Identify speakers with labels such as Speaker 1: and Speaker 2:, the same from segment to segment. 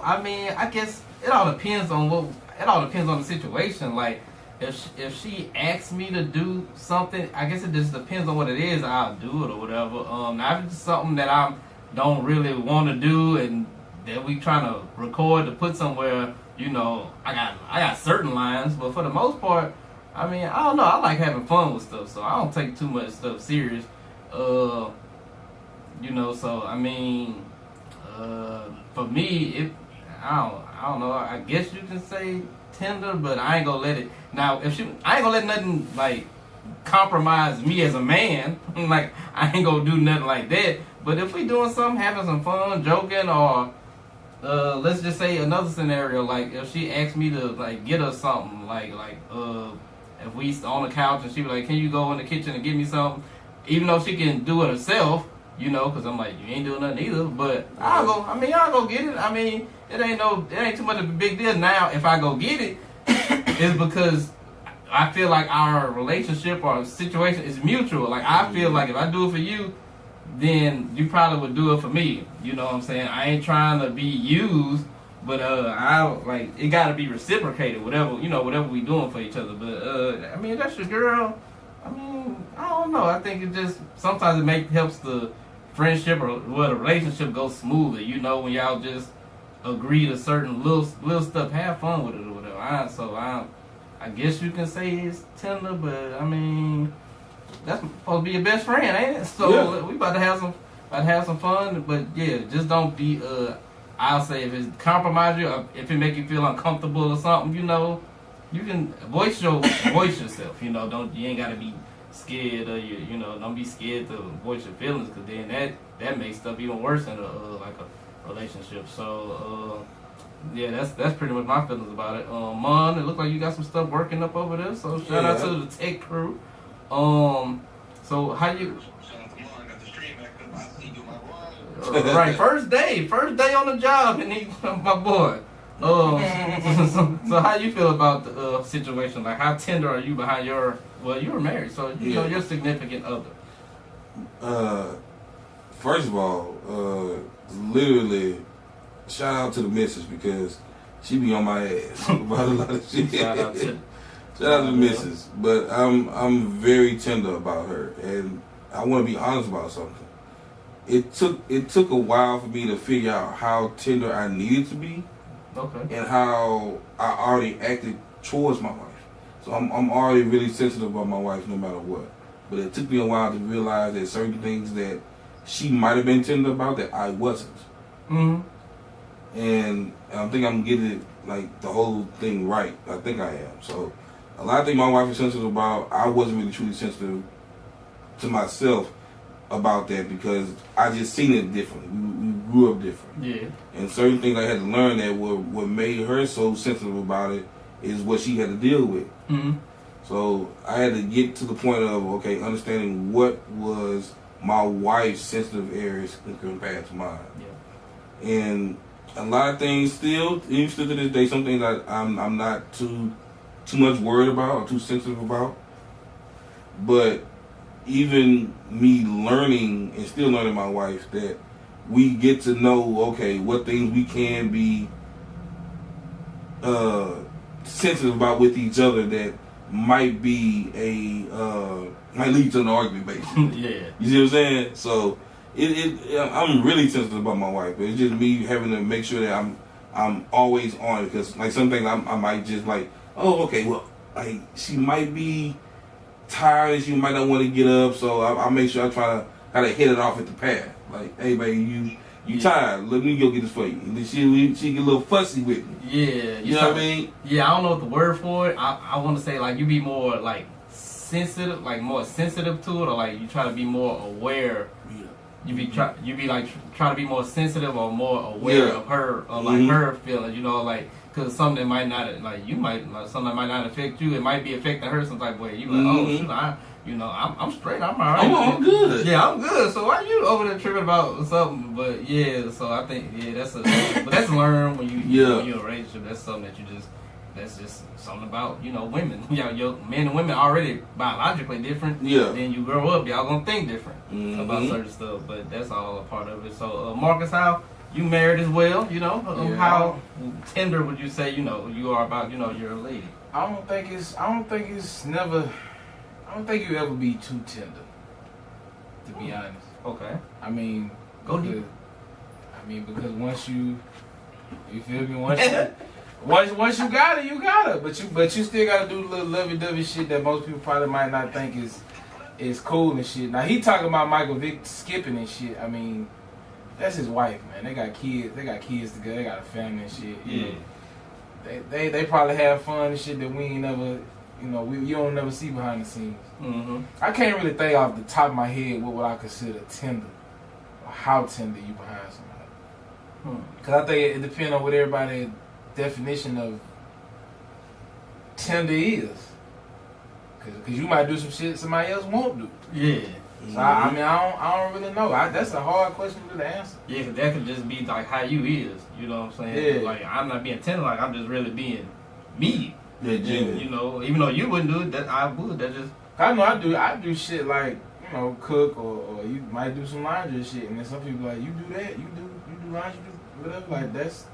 Speaker 1: I mean, I guess it all depends on the situation. Like, if she asks me to do something, I guess it just depends on what it is. I'll do it or whatever. Now if it's something that I don't really want to do and that we trying to record to put somewhere, I got certain lines, but for the most part, I mean, I don't know. I like having fun with stuff, so I don't take too much stuff serious. So I mean, for me, I don't know. I guess you can say tender, but I ain't gonna let it. Now, I ain't gonna let nothing like compromise me as a man. Like, I ain't gonna do nothing like that. But if we doing something, having some fun, joking, or let's just say another scenario, like if she asked me to like get her something, like if we on the couch and she be like, "Can you go in the kitchen and get me something?" Even though she can do it herself, because I'm like, you ain't doing nothing either. But I'll go get it. I mean, it ain't too much of a big deal. Now, if I go get it, it's because I feel like our relationship or situation is mutual. Like, I feel like if I do it for you, then you probably would do it for me. You know what I'm saying? I ain't trying to be used, but it got to be reciprocated. Whatever we doing for each other. But I mean, that's your girl. I mean, I don't know. I think it just sometimes it helps the friendship or the relationship go smoother. When y'all just agree to certain little stuff, have fun with it or whatever. I guess you can say it's tender, but I mean, that's supposed to be your best friend, ain't it? So we about to have some fun, but yeah, just don't be. I'll say if it compromise you, or if it make you feel uncomfortable or something, you can voice yourself. You ain't gotta be scared or don't be scared to voice your feelings, because then that makes stuff even worse in a relationship. So yeah, that's pretty much my feelings about it. Mon, it looked like you got some stuff working up over there, so shout out to the tech crew. So how you? Right, first day on the job, and he, my boy. So how you feel about the situation? Like, how tender are you behind your? Well, you were married, so your significant other.
Speaker 2: First of all, literally, shout out to the missus, because she be on my ass about a lot of shit. Shout out to the missus, but I'm very tender about her, and I want to be honest about something. It took a while for me to figure out how tender I needed to be. Okay. And how I already acted towards my wife. So I'm already really sensitive about my wife no matter what. But it took me a while to realize that certain things that she might have been tender about that I wasn't. Mm-hmm. And I think I'm getting it, like, the whole thing right. I think I am. So a lot of things my wife is sensitive about, I wasn't really truly sensitive to myself about that, because I just seen it differently. We grew up different. Yeah. And certain things I had to learn that what made her so sensitive about it is what she had to deal with. Mm-hmm. So I had to get to the point of, understanding what was my wife's sensitive areas compared to mine. Yeah. And a lot of things still to this day, some things I'm not too much worried about or too sensitive about. But even me learning and still learning my wife, that we get to know, what things we can be sensitive about with each other that might be might lead to an argument, basically. Yeah. You see what I'm saying? So I'm really sensitive about my wife, but it's just me having to make sure that I'm always on it, because like some things I might just like, she might be tired and she might not want to get up, so I make sure I try to hit it off at the pad. Like, hey baby, You tired? Let me go get this for you. And then she get a little fussy with me.
Speaker 1: Yeah,
Speaker 2: you know what I mean?
Speaker 1: Yeah, I don't know what the word for it. I want to say like you be more like sensitive, like more sensitive to it, or like you try to be more aware. Yeah. You be try to be more sensitive or more aware of her or like her feelings. You know, like because something that might not like something that might not affect you, it might be affecting her some type of way. You like, oh, shoot, I'm straight. I'm all right.
Speaker 2: I'm good.
Speaker 1: Yeah, I'm good. So why you over there tripping about something? But yeah, so I think but that's learned when you're in a relationship. That's something that that's just something about women. Your men and women already biologically different. Yeah. Then you grow up, y'all gonna think different about certain stuff. But that's all a part of it. So Marcus, how you married as well? How tender would you say you are about your lady?
Speaker 3: I don't think you ever be too tender, to be honest.
Speaker 1: Okay.
Speaker 3: I mean,
Speaker 1: go deep.
Speaker 3: Because once you feel me, once you got it, you got it. But you still gotta do little lovey-dovey shit that most people probably might not think is cool and shit. Now he talking about Michael Vick skipping and shit. I mean, that's his wife, man. They got kids. They got kids together. They got a family and shit.
Speaker 1: Yeah.
Speaker 3: They probably have fun and shit that we ain't never. You don't never see behind the scenes.
Speaker 1: Mm-hmm.
Speaker 3: I can't really think off the top of my head what would I consider tender, or how tender you behind somebody. Because I think it depends on what everybody's definition of tender is. Because you might do some shit somebody else won't do.
Speaker 1: Yeah.
Speaker 3: So I don't really know. That's a hard question to answer.
Speaker 1: Yeah, because that could just be like how you is. You know what I'm saying?
Speaker 3: Yeah.
Speaker 1: Like I'm not being tender. Like I'm just really being me.
Speaker 2: Yeah,
Speaker 1: even though you wouldn't do it, that I would. That just
Speaker 3: I know I do shit like cook or you might do some laundry and shit, and then some people like you do that, you do laundry, you do whatever like that's.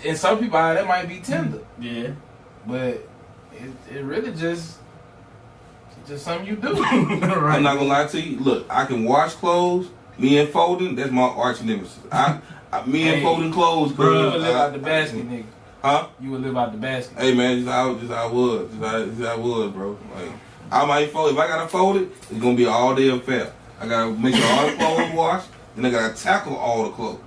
Speaker 3: And some people that might be tender.
Speaker 1: Yeah,
Speaker 3: but it really just something you do.
Speaker 2: Right. I'm not gonna lie to you. Look, I can wash clothes. Me and folding, that's my arch nemesis. And folding clothes,
Speaker 3: bro. You would live out the basket, nigga.
Speaker 2: Huh?
Speaker 3: You would live out the basket.
Speaker 2: Hey man, just how I would, bro. Like I might fold. If I gotta fold it, it's gonna be an all day affair. I gotta make sure all the clothes wash, then I gotta tackle all the clothes.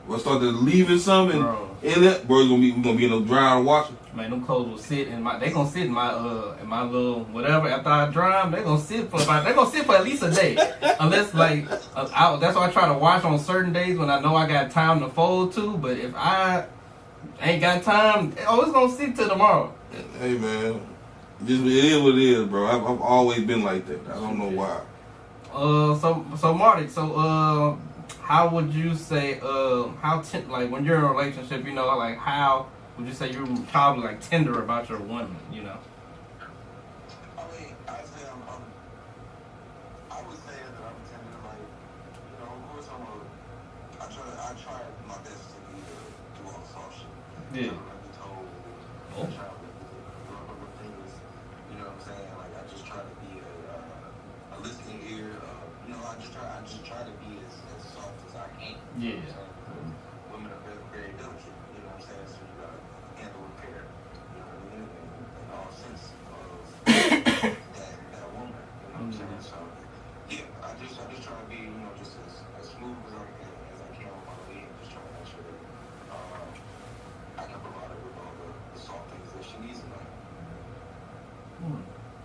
Speaker 2: If I start to leaving something in it, bro, we're gonna be in the dryer washing.
Speaker 1: Man, them clothes will sit in my. They gonna sit in my little whatever after I dry them. They gonna sit for at least a day, unless like that's why I try to wash on certain days when I know I got time to fold to. But if I ain't got time, it's gonna sit till tomorrow.
Speaker 2: Hey man, it is what it is, bro. I've always been like that. I don't know why.
Speaker 1: So Marty, how would you say like when you're in a relationship, like how would you say you're probably like tender about your woman,
Speaker 4: I mean, I would say that I'm tender, like, of course I try my best to do all the soft shit.
Speaker 1: Yeah.
Speaker 4: Like be told, I try to do things, you know what I'm saying? Like I just try to be a listening ear. I just try to be as soft as I can.
Speaker 1: Yeah.
Speaker 4: Women are very, very delicate, you know what I'm saying? So you gotta handle repair, you know what I mean? In all sense of that woman, you know what I'm saying? So yeah, I just try to be, just as smooth as I can with my lead, just trying to make sure that I can provide her with all the soft things that she needs in life.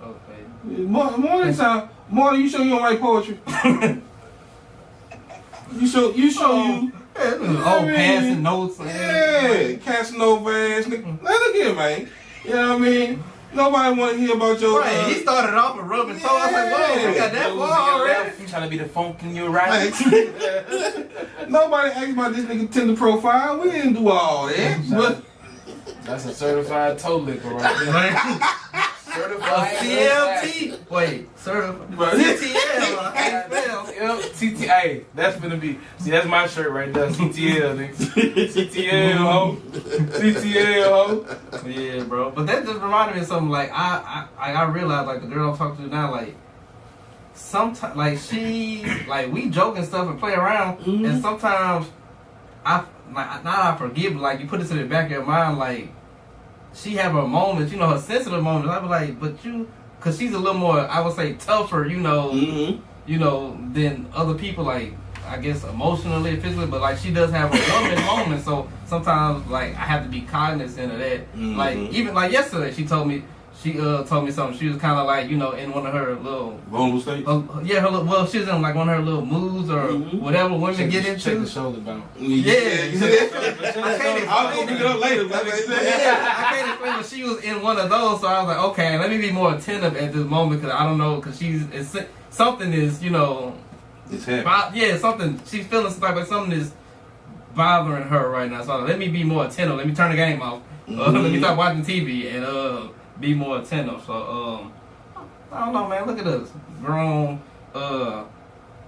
Speaker 1: Okay.
Speaker 2: Morning time. Morning, you sure you don't write poetry? you sure you
Speaker 1: passing notes.
Speaker 2: Yeah, Casanova ass nigga. Look here, man. You know what I mean? Nobody want to hear about your.
Speaker 1: Right, he started off with rubbing toe. I was like, whoa, we got that far already.
Speaker 3: You trying to be the funk in your right?
Speaker 2: Nobody asked about this nigga Tinder profile. We didn't do all that. But
Speaker 3: that's a certified toe licker right there. Certified
Speaker 1: CLT. Wait, certified CTL. I can't spell.
Speaker 3: CTA. That's gonna be. See, that's my shirt right there. CTL, nigga. CTL, ho. CTL, ho.
Speaker 1: Yeah, bro. But that just reminded me of something. Like I realized, like the girl I'm talking to now, like sometimes, like we joke and stuff and play around, and sometimes I forgive. Like you put it to the back of your mind, like. She have her moments, her sensitive moments. I was like, but cause she's a little more, I would say, tougher, than other people. Like, I guess emotionally, physically, but like she does have a woman moment. So sometimes like I have to be cognizant of that.
Speaker 2: Mm-hmm.
Speaker 1: Like even like yesterday, she told me something. She was kind of like in one of her little
Speaker 2: vulnerable states.
Speaker 1: Well, she was in like one of her little moods or whatever women get into.
Speaker 3: Check the shoulder bounce.
Speaker 2: Yeah.
Speaker 1: I
Speaker 2: I'll pick it up later.
Speaker 1: I can't explain, but she was in one of those. So I was like, okay, let me be more attentive at this moment because I don't know because something is
Speaker 2: it's happening.
Speaker 1: Something she's feeling like something is bothering her right now. So let me be more attentive. Let me turn the game off. Let me stop watching TV and be more attentive. So I don't know, man. Look at us, grown,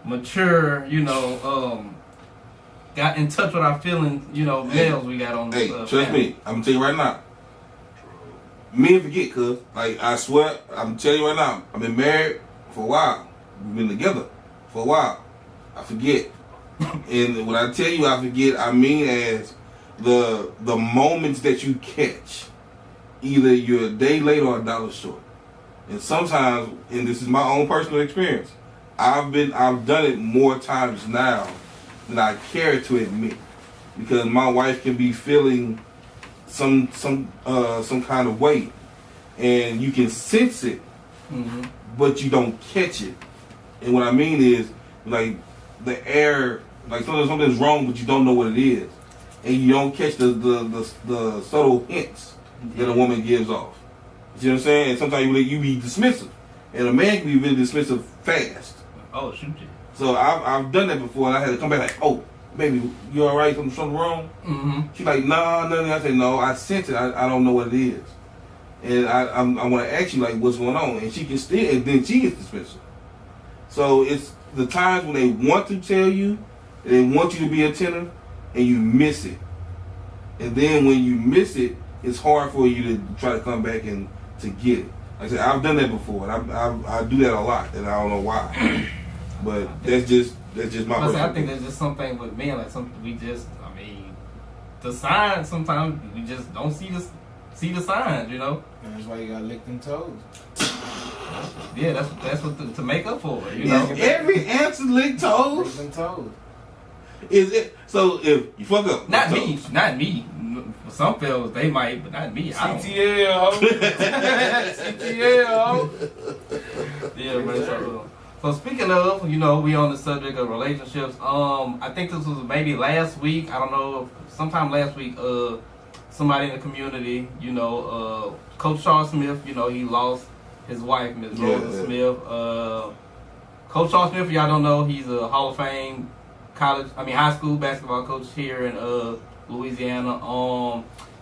Speaker 1: mature. Got in touch with our feelings. Males we got on.
Speaker 2: Hey, trust me. I'm gonna tell you right now. Men forget, cuz like I swear, I'm telling you right now. I've been married for a while. We've been together for a while. I forget. And when I tell you I forget, I mean as the moments that you catch. Either you're a day late or a dollar short. And sometimes, and this is my own personal experience, I've done it more times now than I care to admit. Because my wife can be feeling some kind of way. And you can sense it, but you don't catch it. And what I mean is, like, the air, like something's wrong, but you don't know what it is. And you don't catch the subtle hints that a woman gives off. You know what I'm saying? And sometimes you be dismissive. And a man can be really dismissive fast.
Speaker 1: Oh, shoot you.
Speaker 2: So I've done that before, and I had to come back like, oh, baby, you all right? Something wrong? Mm-hmm. She's like, nah, nothing. I said, no, I sense it. I don't know what it is. And I want to ask you, like, what's going on? And she can still, and then she gets dismissive. So it's the times when they want to tell you, they want you to be attentive, and you miss it. And then when you miss it, it's hard for you to try to come back and to get it. Like I said, I've done that before, and I do that a lot, and I don't know why. But that's just my.
Speaker 1: I think there's just something with men, like the signs. Sometimes we just don't see the signs,
Speaker 3: And that's why you got lick them toes.
Speaker 1: Yeah, that's what to make up for it,
Speaker 2: Every answer lick toes.
Speaker 3: Lick them toes.
Speaker 2: Is it so? If you fuck up,
Speaker 1: not me. For some fellas, they might, but not me.
Speaker 3: CTL, CTL.
Speaker 1: Yeah, man. So speaking of, we on the subject of relationships. I think this was maybe last week. I don't know, sometime last week. Somebody in the community, Coach Charles Smith. He lost his wife, Ms. Rosa Smith. Coach Charles Smith, if y'all don't know, he's a Hall of Fame high school basketball coach here in Louisiana.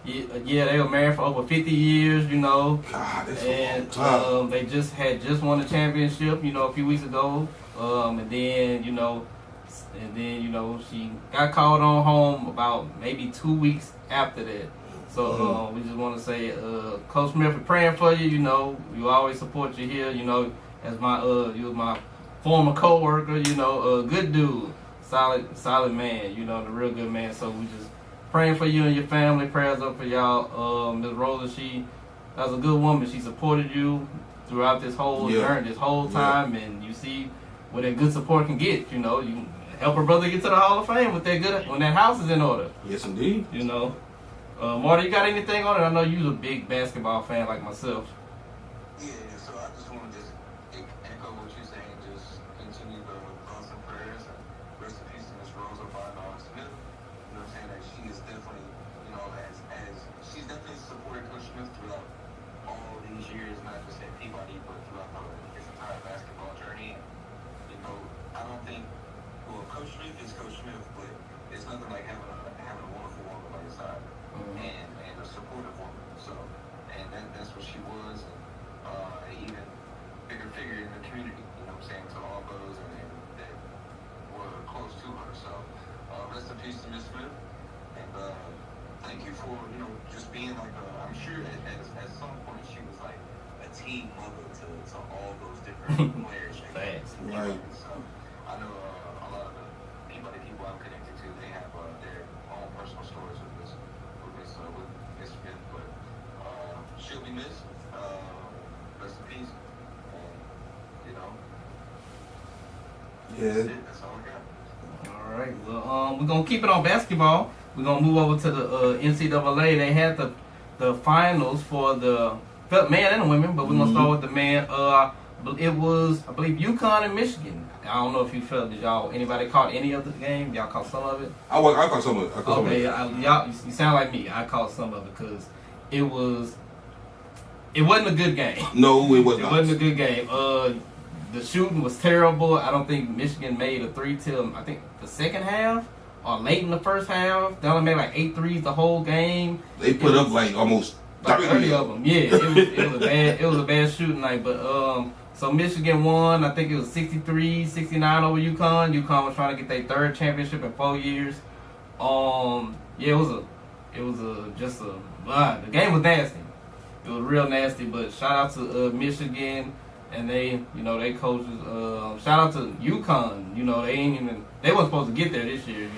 Speaker 1: They were married for over 50 years,
Speaker 2: God, that's a long time.
Speaker 1: They just won the championship, a few weeks ago. And then she got called on home about maybe 2 weeks after that. So we just want to say, Coach Smith, we're praying for you. We always support you here. As you was my former coworker. Good dude, solid man. The real good man. So we just praying for you and your family. Prayers up for y'all. Ms. Rosa, she was a good woman. She supported you throughout this whole journey, this whole time, and you see what that good support can get. You can help her brother get to the Hall of Fame with when that house is in order.
Speaker 2: Yes, indeed.
Speaker 1: Marty, you got anything on it? I know you're a big basketball fan like myself.
Speaker 4: Yeah, so I just want to echo what you're saying. Just continue the thoughts and prayers. And rest in peace to Miss Rosa Smith. That she is definitely, as she's definitely supported Coach Smith throughout all these years, not just at Peabody, but throughout his entire basketball journey. And, I don't think, Coach Smith is Coach Smith, but it's nothing like having a wonderful woman by your side. And a supportive woman. So, and that's what she was. And even bigger figure in the community, to all those that were close to her. So, rest in peace to Miss Smith. And thank you for, just being like I'm sure at some point she was like a team mother to all those different players.
Speaker 1: Thanks.
Speaker 2: Right.
Speaker 4: So, I know a lot of the Peabody people I'm connected to, they have their own personal stories with Miss Smith, but she'll be missed. Rest in peace.
Speaker 2: Yeah.
Speaker 4: That's all I got.
Speaker 1: All right. Well, we're gonna keep it on basketball. We're gonna move over to the NCAA. They had the finals for the men and the women, but we're gonna start with the men. It was, I believe, UConn and Michigan. I don't know if you felt, anybody caught any of the game? Y'all caught some of it?
Speaker 2: I caught some of it.
Speaker 1: Okay, y'all, you sound like me. I caught some of it because it wasn't a good game.
Speaker 2: No, it was not.
Speaker 1: It wasn't a good game. The shooting was terrible. I don't think Michigan made a three till, I think, the second half or late in the first half. They only made like 8 threes the whole game.
Speaker 2: They put up like almost
Speaker 1: 30 of them. Yeah, it was a bad shooting night. But so Michigan won. I think it was 63-69 over UConn. UConn was trying to get their third championship in 4 years. Yeah, the game was nasty. It was real nasty. But shout out to Michigan and they coaches. Shout out to UConn. They weren't supposed to get there this year.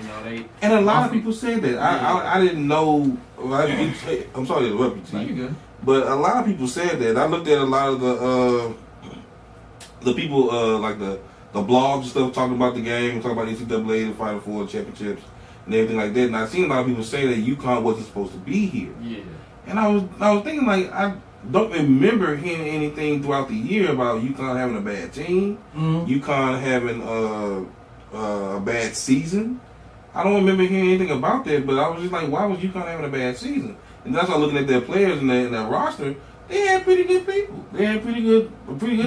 Speaker 2: And a lot of people said that. I didn't know. I'm sorry to interrupt you.
Speaker 1: No, you good.
Speaker 2: But a lot of people said that. I looked at a lot of the people like the blogs and stuff talking about the game, talking about NCAA, the Final Four championships, and everything like that. And I seen a lot of people say that UConn wasn't supposed to be here.
Speaker 1: Yeah.
Speaker 2: And I was thinking like I don't remember hearing anything throughout the year about UConn having a bad team, UConn having a bad season. I don't remember hearing anything about that, but I was just like, why was UConn having a bad season? And that's why looking at their players and their roster, they had pretty good people. They had a pretty good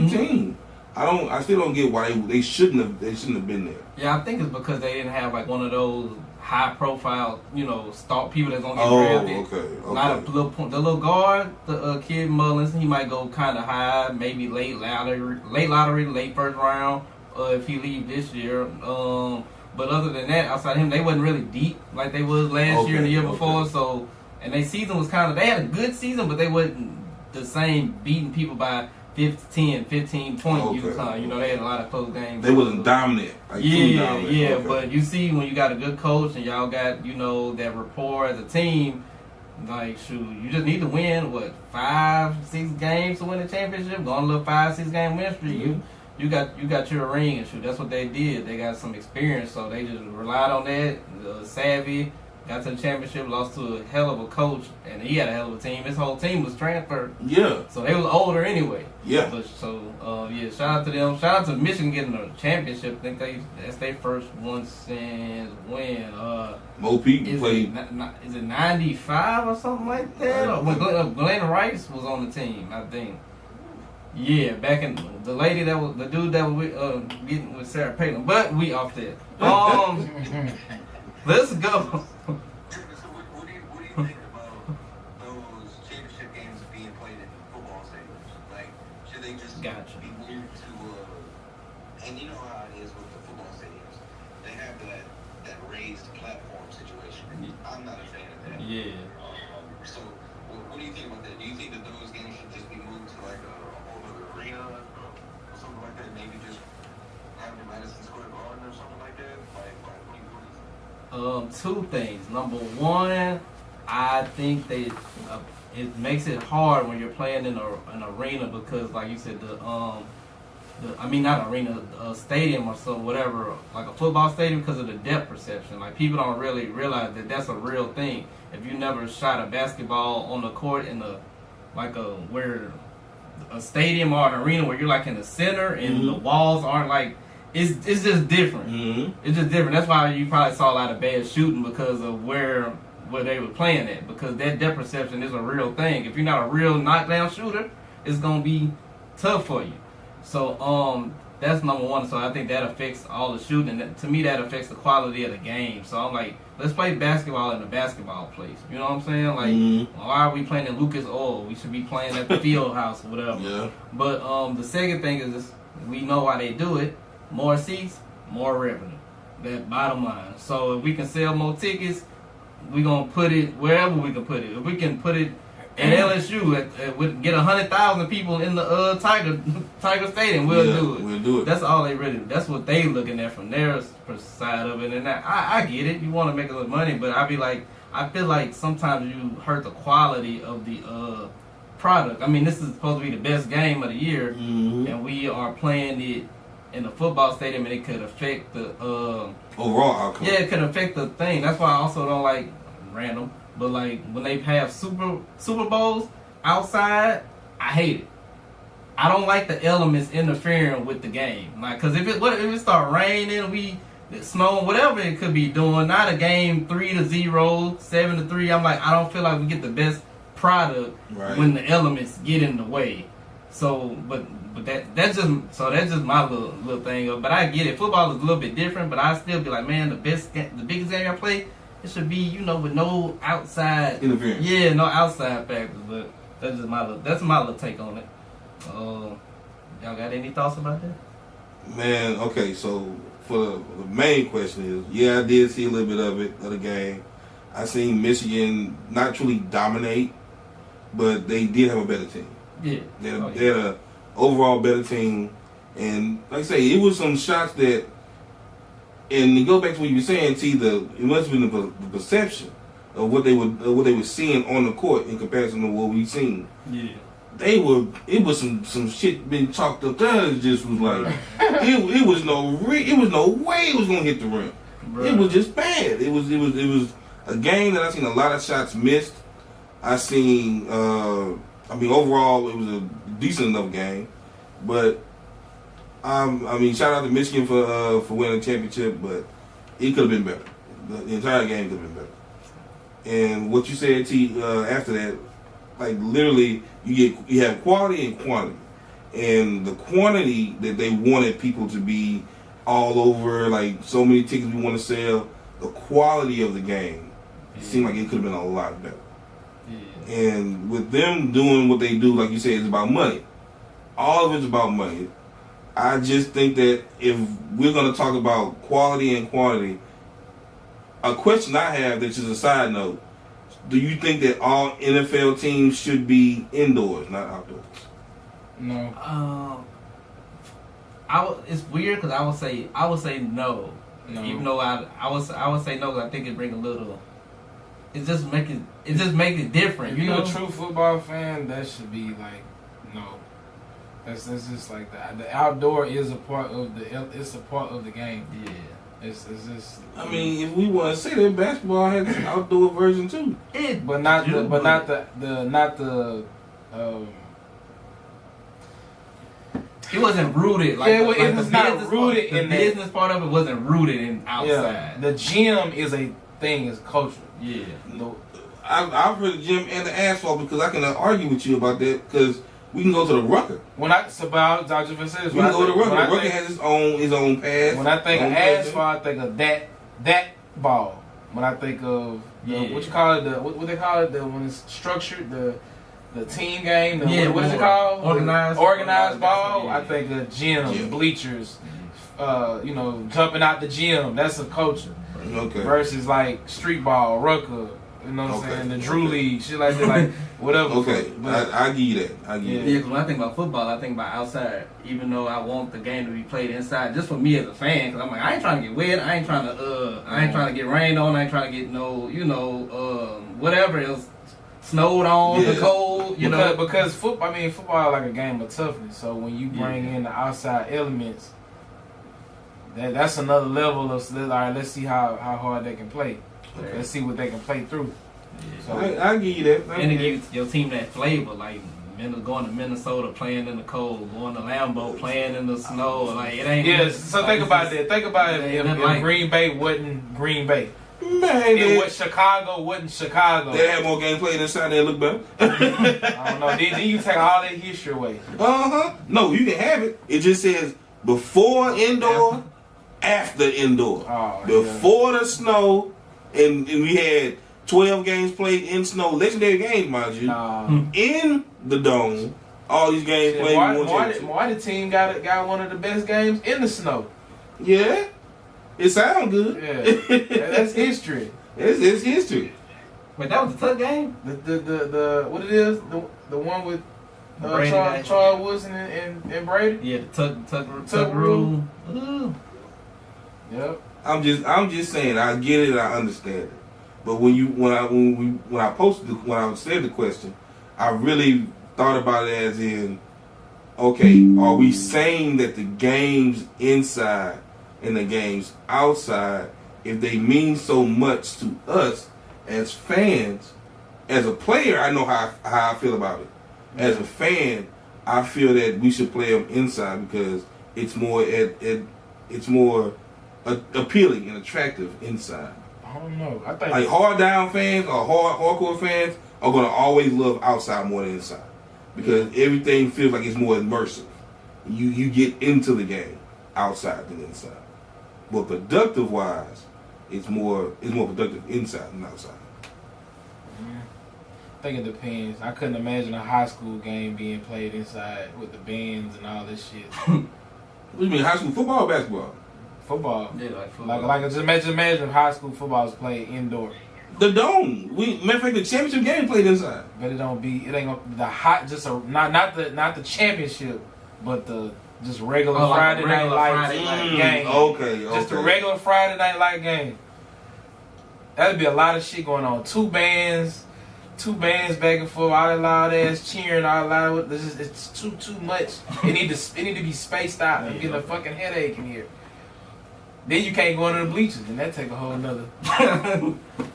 Speaker 2: team. I still don't get why they shouldn't have been there.
Speaker 1: Yeah, I think it's because they didn't have like one of those high profile, star people that's gonna get drafted.
Speaker 2: Okay.
Speaker 1: Not the little guard, the kid Mullins, he might go kind of high, maybe late lottery, late first round, if he leave this year. But other than that, outside of him, they wasn't really deep like they was last year and the year before. So, and their season was they had a good season, but they wasn't the same beating people by 15 points. UConn, they had a lot of close games.
Speaker 2: They wasn't dominant.
Speaker 1: Yeah. But you see, when you got a good coach and y'all got that rapport as a team, like you just need to win 5-6 games to win the championship. Go on a little 5-6 game win streak. You got your ring and that's what they did. They got some experience, so they just relied on that. Savvy. Got to the championship, lost to a hell of a coach, and he had a hell of a team. His whole team was transferred.
Speaker 2: Yeah.
Speaker 1: So they was older anyway.
Speaker 2: Yeah.
Speaker 1: But shout out to them. Shout out to Michigan getting a championship. I think that's their first one since when?
Speaker 2: Mo Pete played.
Speaker 1: Is it 95 or something like that? Or when Glenn Rice was on the team, I think. Yeah, back in the dude that was getting with Sarah Palin. But we off that. Let's go.
Speaker 4: What do you think about those championship games being played in football stadiums? Like, should they just be moved to and you know how it is with the football stadiums. They have that raised platform situation. I'm not a fan of that.
Speaker 1: Yeah.
Speaker 4: So, what do you think about that? Do you think that those games should just be moved to like a whole other arena or something like that? Maybe just have the Madison Square Garden or something like that? Like what do you think?
Speaker 1: Two things. Number one, I think that it makes it hard when you're playing in an arena because, like you said, not arena, a stadium or so, whatever, like a football stadium, because of the depth perception. Like people don't really realize that that's a real thing. If you never shot a basketball on the court in where a stadium or an arena where you're like in the center and the walls aren't like. It's just different. It's just different. That's why you probably saw a lot of bad shooting because of where they were playing at. Because that depth perception is a real thing. If you're not a real knockdown shooter, it's gonna be tough for you. So that's number one. So I think that affects all the shooting. And to me, that affects the quality of the game. So I'm like, let's play basketball in a basketball place. You know what I'm saying? Like, why are we playing in Lucas Oil? We should be playing at the field house or whatever.
Speaker 2: Yeah.
Speaker 1: But the second thing is we know why they do it. More seats, more revenue. That bottom line. So if we can sell more tickets, we're going to put it wherever we can put it. If we can put it at LSU, get 100,000 people in the Tiger Stadium, we'll do it.
Speaker 2: We'll do it.
Speaker 1: That's all they really do. That's what they looking at from their side of it. And I get it. You want to make a little money, but I feel like sometimes you hurt the quality of the product. I mean, this is supposed to be the best game of the year, and we are playing it in the football stadium, and it could affect the
Speaker 2: overall outcome.
Speaker 1: Yeah, it could affect the thing. That's why I also don't like random. But like when they have Super Bowls outside, I hate it. I don't like the elements interfering with the game. Like, cause if it start raining, snowing, whatever it could be doing. Not a game 3-0, 7-3. I'm like, I don't feel like we get the best product when the elements get in the way. So, but that's just my little thing. But I get it. Football is a little bit different. But I still be like, man, the biggest game I play, it should be, with no outside
Speaker 2: interference.
Speaker 1: Yeah, no outside factors. But that's my little take on it. Y'all got any thoughts about that?
Speaker 2: Man, okay, so for the main question is, I did see a little bit of the game. I seen Michigan not truly dominate, but they did have a better team.
Speaker 1: Yeah.
Speaker 2: They had a overall better team. And like I say, it was some shots that, and to go back to what you were saying, it must have been the perception of what they were seeing on the court in comparison to what we've seen.
Speaker 1: Yeah.
Speaker 2: It was some shit being chalked up there. It just was like it was no way it was gonna hit the rim. Bruh. It was just bad. It was a game that I seen a lot of shots missed. I seen overall it was a decent enough game, but shout out to Michigan for winning the championship, but it could have been better. The entire game could have been better. And what you said, T, after that, like literally, you have quality and quantity, and the quantity that they wanted people to be all over, like so many tickets we want to sell. The quality of the game seemed like it could have been a lot better. Yeah. And with them doing what they do, like you said, it's about money. All of it's about money. I just think that if we're going to talk about quality and quantity, a question I have that's just a side note. Do you think that all NFL teams should be indoors, not outdoors?
Speaker 3: No.
Speaker 1: It's weird because I would say no. Even though I would say no because I think it bring a little. It just make it different.
Speaker 3: If you're a true football fan, that should be like no. That's just like that. The outdoor is a part of the game. Yeah. It's just.
Speaker 2: I mean, if we want to say that basketball has an outdoor version too,
Speaker 3: but not the.
Speaker 1: It wasn't rooted like
Speaker 3: it was not rooted in
Speaker 1: the business part of it wasn't rooted in outside.
Speaker 3: Yeah. The gym is a thing, is culture.
Speaker 1: Yeah.
Speaker 2: I've heard the gym and the asphalt because I can argue with you about that because we can go to the Rucker. We can go to the Rucker. Rucker has his own path.
Speaker 3: When I think of asphalt, I think of that ball. When I think of what you call it, what they call it, when it's structured, the team game. What is it called? Organized ball. Yeah. I think of gym, bleachers. Jumping out the gym. That's a culture.
Speaker 2: Okay.
Speaker 3: Versus like street ball, Rucker. You know what I'm saying? The Drew League, shit like that, like whatever.
Speaker 2: Okay, I give you that.
Speaker 1: Yeah, because when I think about football, I think about outside. Even though I want the game to be played inside, just for me as a fan, because I'm like, I ain't trying to get wet. I ain't trying to get rained on. I ain't trying to get whatever else snowed on, the cold.
Speaker 3: Because football is like a game of toughness. So when you bring in the outside elements, that's another level of. All right, let's see how hard they can play. Okay. Let's see what they can play through.
Speaker 2: Yeah. So I give you that.
Speaker 1: And it gives your team that flavor, like going to Minnesota playing in the cold, going to Lambeau playing in the snow. Like it ain't.
Speaker 3: Yeah. So think about that. Think about it. If Green Bay wasn't Green Bay.
Speaker 2: Man,
Speaker 3: what Chicago wasn't Chicago.
Speaker 2: They had more games played inside. They look better.
Speaker 3: I don't know. Then you take all that history away.
Speaker 2: No, you can have it. It just says before indoor, after indoor. Before the snow. And we had 12 games played in snow, legendary games, mind you, in the dome. All these games played.
Speaker 3: Why the team got one of the best games in the snow?
Speaker 2: Yeah, it sounds good.
Speaker 3: Yeah, that's history.
Speaker 2: It's history.
Speaker 1: Wait, that was the Tuck game.
Speaker 3: The what it is? The one with Charles Woodson and Brady.
Speaker 1: Yeah, the Tuck rule.
Speaker 3: Yep.
Speaker 2: I'm just saying, I get it, I understand it. But when I said the question, I really thought about it as in okay, are we saying that the games inside and the games outside, if they mean so much to us as fans, as a player, I know how I feel about it. As a fan, I feel that we should play them inside because it's more appealing and attractive inside.
Speaker 3: I don't know. I think
Speaker 2: like hard down fans or hardcore fans are gonna always love outside more than inside because everything feels like it's more immersive. You get into the game outside than inside. But productive wise, it's more productive inside than outside.
Speaker 3: I think it depends. I couldn't imagine a high school game being played inside with the bands and all this shit.
Speaker 2: What do you mean, high school football or basketball?
Speaker 3: Football.
Speaker 1: Yeah, like football.
Speaker 3: Like just imagine if high school football is played indoor.
Speaker 2: The Dome. Matter of fact, the championship game played inside.
Speaker 3: But it ain't gonna the hot not the championship, but the just regular Friday night lights game.
Speaker 2: Okay.
Speaker 3: Just a regular Friday night light game. That'd be a lot of shit going on. Two bands back and forth, all that loud ass cheering, all loud. It's too much. It need to be spaced out. I'm getting a fucking headache in here. Then you can't go into the bleachers, and that take a whole nother.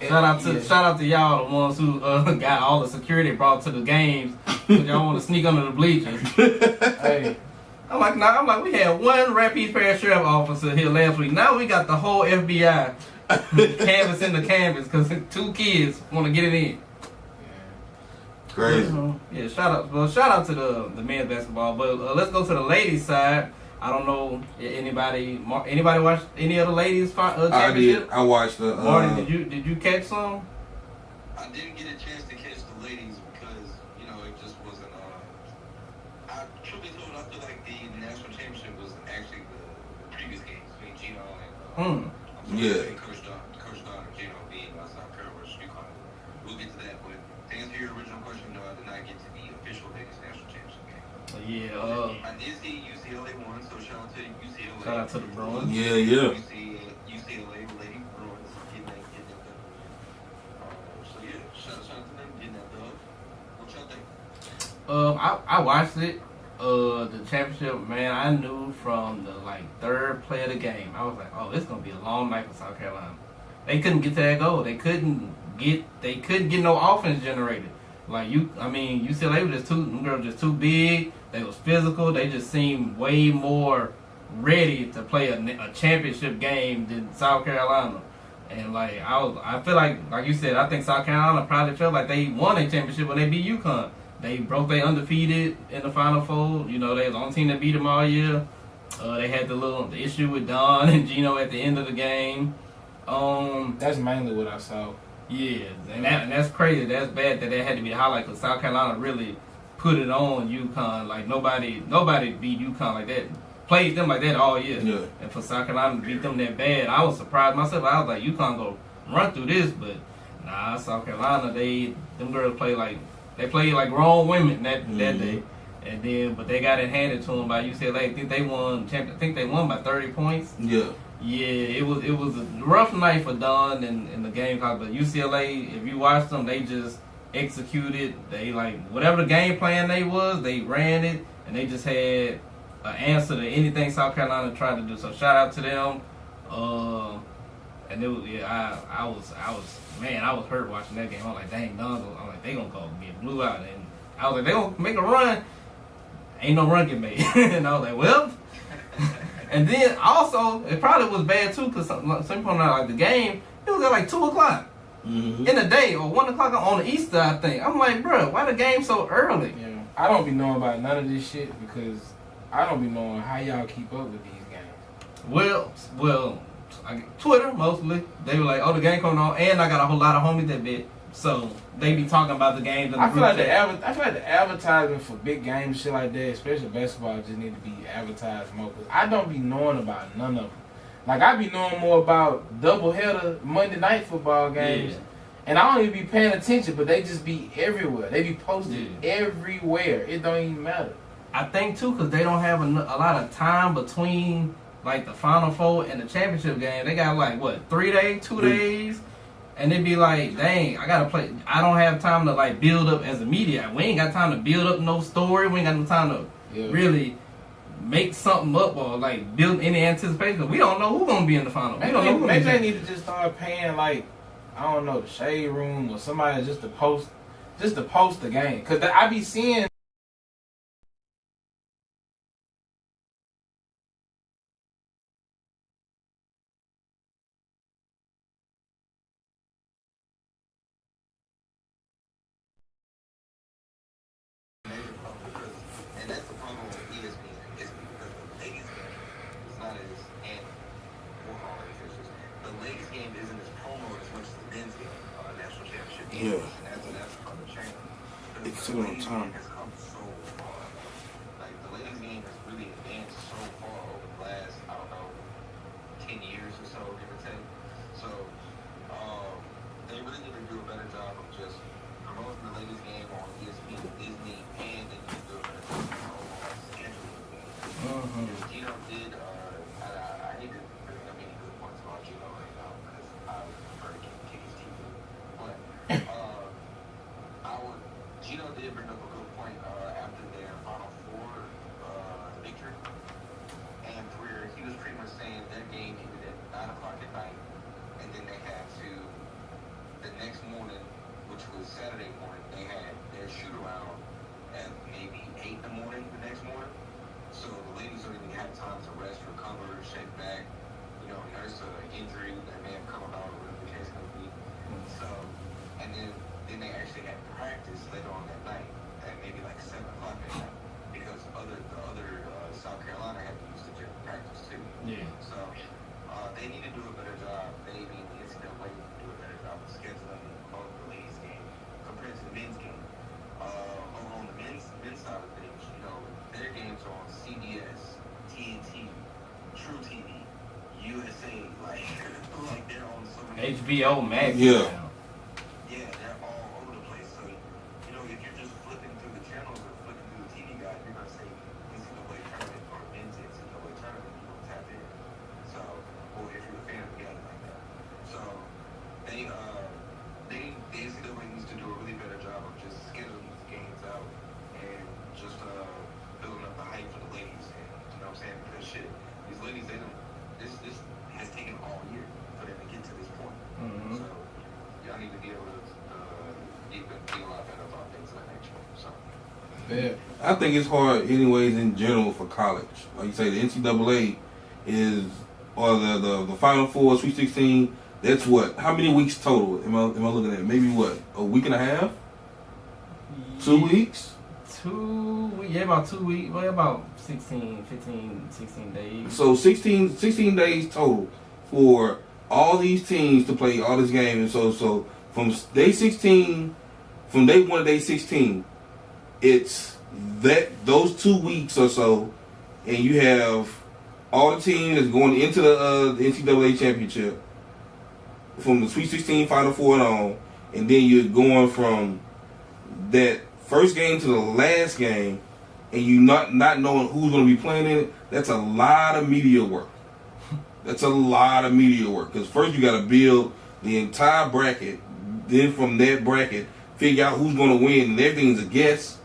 Speaker 1: Shout out to y'all, the ones who got all the security brought to the games, because y'all want to sneak under the bleachers.
Speaker 3: Hey,
Speaker 1: I'm like, we had one Rapid Parish Sheriff officer here last week. Now we got the whole FBI canvassing the canvas because 2 kids want to get it in.
Speaker 2: Crazy.
Speaker 1: Yeah, shout out to the men's basketball, but let's go to the ladies' side. I don't know anybody watch any of the ladies championship?
Speaker 2: I did. I watched the.
Speaker 1: Marty, did you catch some?
Speaker 4: I didn't get a chance to catch the ladies because it just wasn't. I truly told, I feel like the national championship was actually the previous games between Geno and Coach Dawn and Geno being South Carolina versus UConn. We'll get to that, but to answer your original question, no, I did not get to the official ladies national championship game.
Speaker 1: Yeah.
Speaker 4: I did see UCLA won, so shout out to UCLA.
Speaker 1: Shout out to the Bruins.
Speaker 2: Yeah.
Speaker 4: UCLA Lady Bruins getting that dub. So yeah, shout out to them getting that dub. What y'all think?
Speaker 1: I watched it. The championship, man. I knew from the third play of the game. I was like, oh, it's gonna be a long night for South Carolina. They couldn't get to that goal. They couldn't get no offense generated. UCLA was them girls just too big. They was physical. They just seemed way more ready to play a championship game than South Carolina. And I feel like you said, I think South Carolina probably felt like they won a championship when they beat UConn. They broke their undefeated in the Final Four. They was the only team that beat them all year. They had the issue with Dawn and Geno at the end of the game.
Speaker 3: that's mainly what I saw.
Speaker 1: Yeah, and that's crazy. That's bad that had to be the highlight because South Carolina really put it on UConn. Like nobody beat UConn like that. Played them like that all year.
Speaker 2: Yeah.
Speaker 1: And for South Carolina to beat them that bad, I was surprised myself. I was like, UConn go run through this, but nah, South Carolina, them girls play like grown women that day. And then, but they got it handed to them by UCLA. I think they won by 30 points.
Speaker 2: Yeah.
Speaker 1: Yeah, it was a rough night for Dawn in the game. But UCLA, if you watch them, they just executed. They whatever the game plan they ran it, and they just had an answer to anything South Carolina tried to do. So shout out to them. And it was I was hurt watching that game. I was like, dang, Dawn. I'm like, they gonna go get blew out, and I was like, they gonna make a run. Ain't no run get made, and I was like, well. And then also, it probably was bad too, because some people know the game, it was at 2 o'clock in the day, or 1 o'clock on the Easter, I think. I'm like, bro, why the game so early?
Speaker 3: Yeah, I don't be knowing about none of this shit because I don't be knowing how y'all keep up with these games.
Speaker 1: Well, Twitter mostly. They were like, oh, the game coming on, and I got a whole lot of homies that bet. So they be talking about the games.
Speaker 3: I feel like the advertisement for big games and shit like that, especially basketball, just need to be advertised more. Cause I don't be knowing about none of them. I be knowing more about doubleheader Monday night football games, and I don't even be paying attention. But they just be everywhere. They be posted everywhere. It don't even matter.
Speaker 1: I think too, cause they don't have a lot of time between the Final Four and the championship game. They got 3 days, 2 days. And they be like, dang, I gotta play. I don't have time to build up as a media. We ain't got time to build up no story. We ain't got no time to really make something up or like build any anticipation. We don't know who's gonna be in the final.
Speaker 3: Maybe they need to just start paying like, I don't know, the Shade Room or somebody just to post the game. Cause I be seeing.
Speaker 4: And that's the problem with ESPN. It's because the ladies game is not as and more hard officials. The ladies game isn't as promo as much as the men's game, national championship.
Speaker 2: Yeah.
Speaker 4: And that's part of the change.
Speaker 2: It's still on time.
Speaker 4: Has come so far. Like the ladies game has really advanced so far over the last, I don't know, 10 years or so, give or take. So they really need to do a better job of just promoting the ladies game on ESPN, Disney, and they need to do a better job of scheduling the game. Because Geno did, I hate to bring up any good points about Geno right now because I would prefer to kick his teeth in. But Geno did bring up a good point after their Final Four victory, and where he was pretty much saying their game ended at 9 o'clock at night, and then they had to, the next morning, which was Saturday morning, they had their shoot around at maybe 8 in the morning the next morning. So the ladies don't even have time to rest, recover, shake back, nurse an injury that may have come about or whatever the case may be. So, and then they actually had practice later on that night at maybe like 7 o'clock at night because the other South Carolina had to use the gym for practice too.
Speaker 1: Yeah. So
Speaker 4: they need to do a better job. They being the NCAA need to do a better job of scheduling both the ladies game compared to the men's game. On the men's side of things, their games are on CBS, TNT, True TV, USA, like they're on so many.
Speaker 1: HBO Max.
Speaker 2: Yeah.
Speaker 4: Yeah, they're all over the place. So, if you're just flipping through the channels or flipping through the TV guide, you're going to say NCAA tournament or men's NCAA tournament, you're going to tap in. So, or if you're a fan of the game like that. So, the NCAA needs to do a really better job of just scheduling these games out and just building up the hype for the ladies. And, you know what I'm saying? Because shit, these ladies, this has taken all year for them to get to this point. So, y'all need to be able to be a lot better about things of that nature. So.
Speaker 3: Yeah.
Speaker 2: I think it's hard anyways in general for college. Like you say, the NCAA is, or the Final Four, Sweet 16, that's what? How many weeks total am I looking at? Maybe what? A week and a half? 2 weeks?
Speaker 1: About 2 weeks. Well, about 16 days.
Speaker 2: So 16 days total for all these teams to play all this game. And so from day 16, from day 1 to day 16, it's those 2 weeks or so, and you have all the teams that's going into the NCAA championship from the Sweet 16, Final Four and on, and then you're going from that first game to the last game, and you not knowing who's going to be playing in it. That's a lot of media work. That's a lot of media work because first you got to build the entire bracket, then from that bracket figure out who's going to win, and everything's a guess.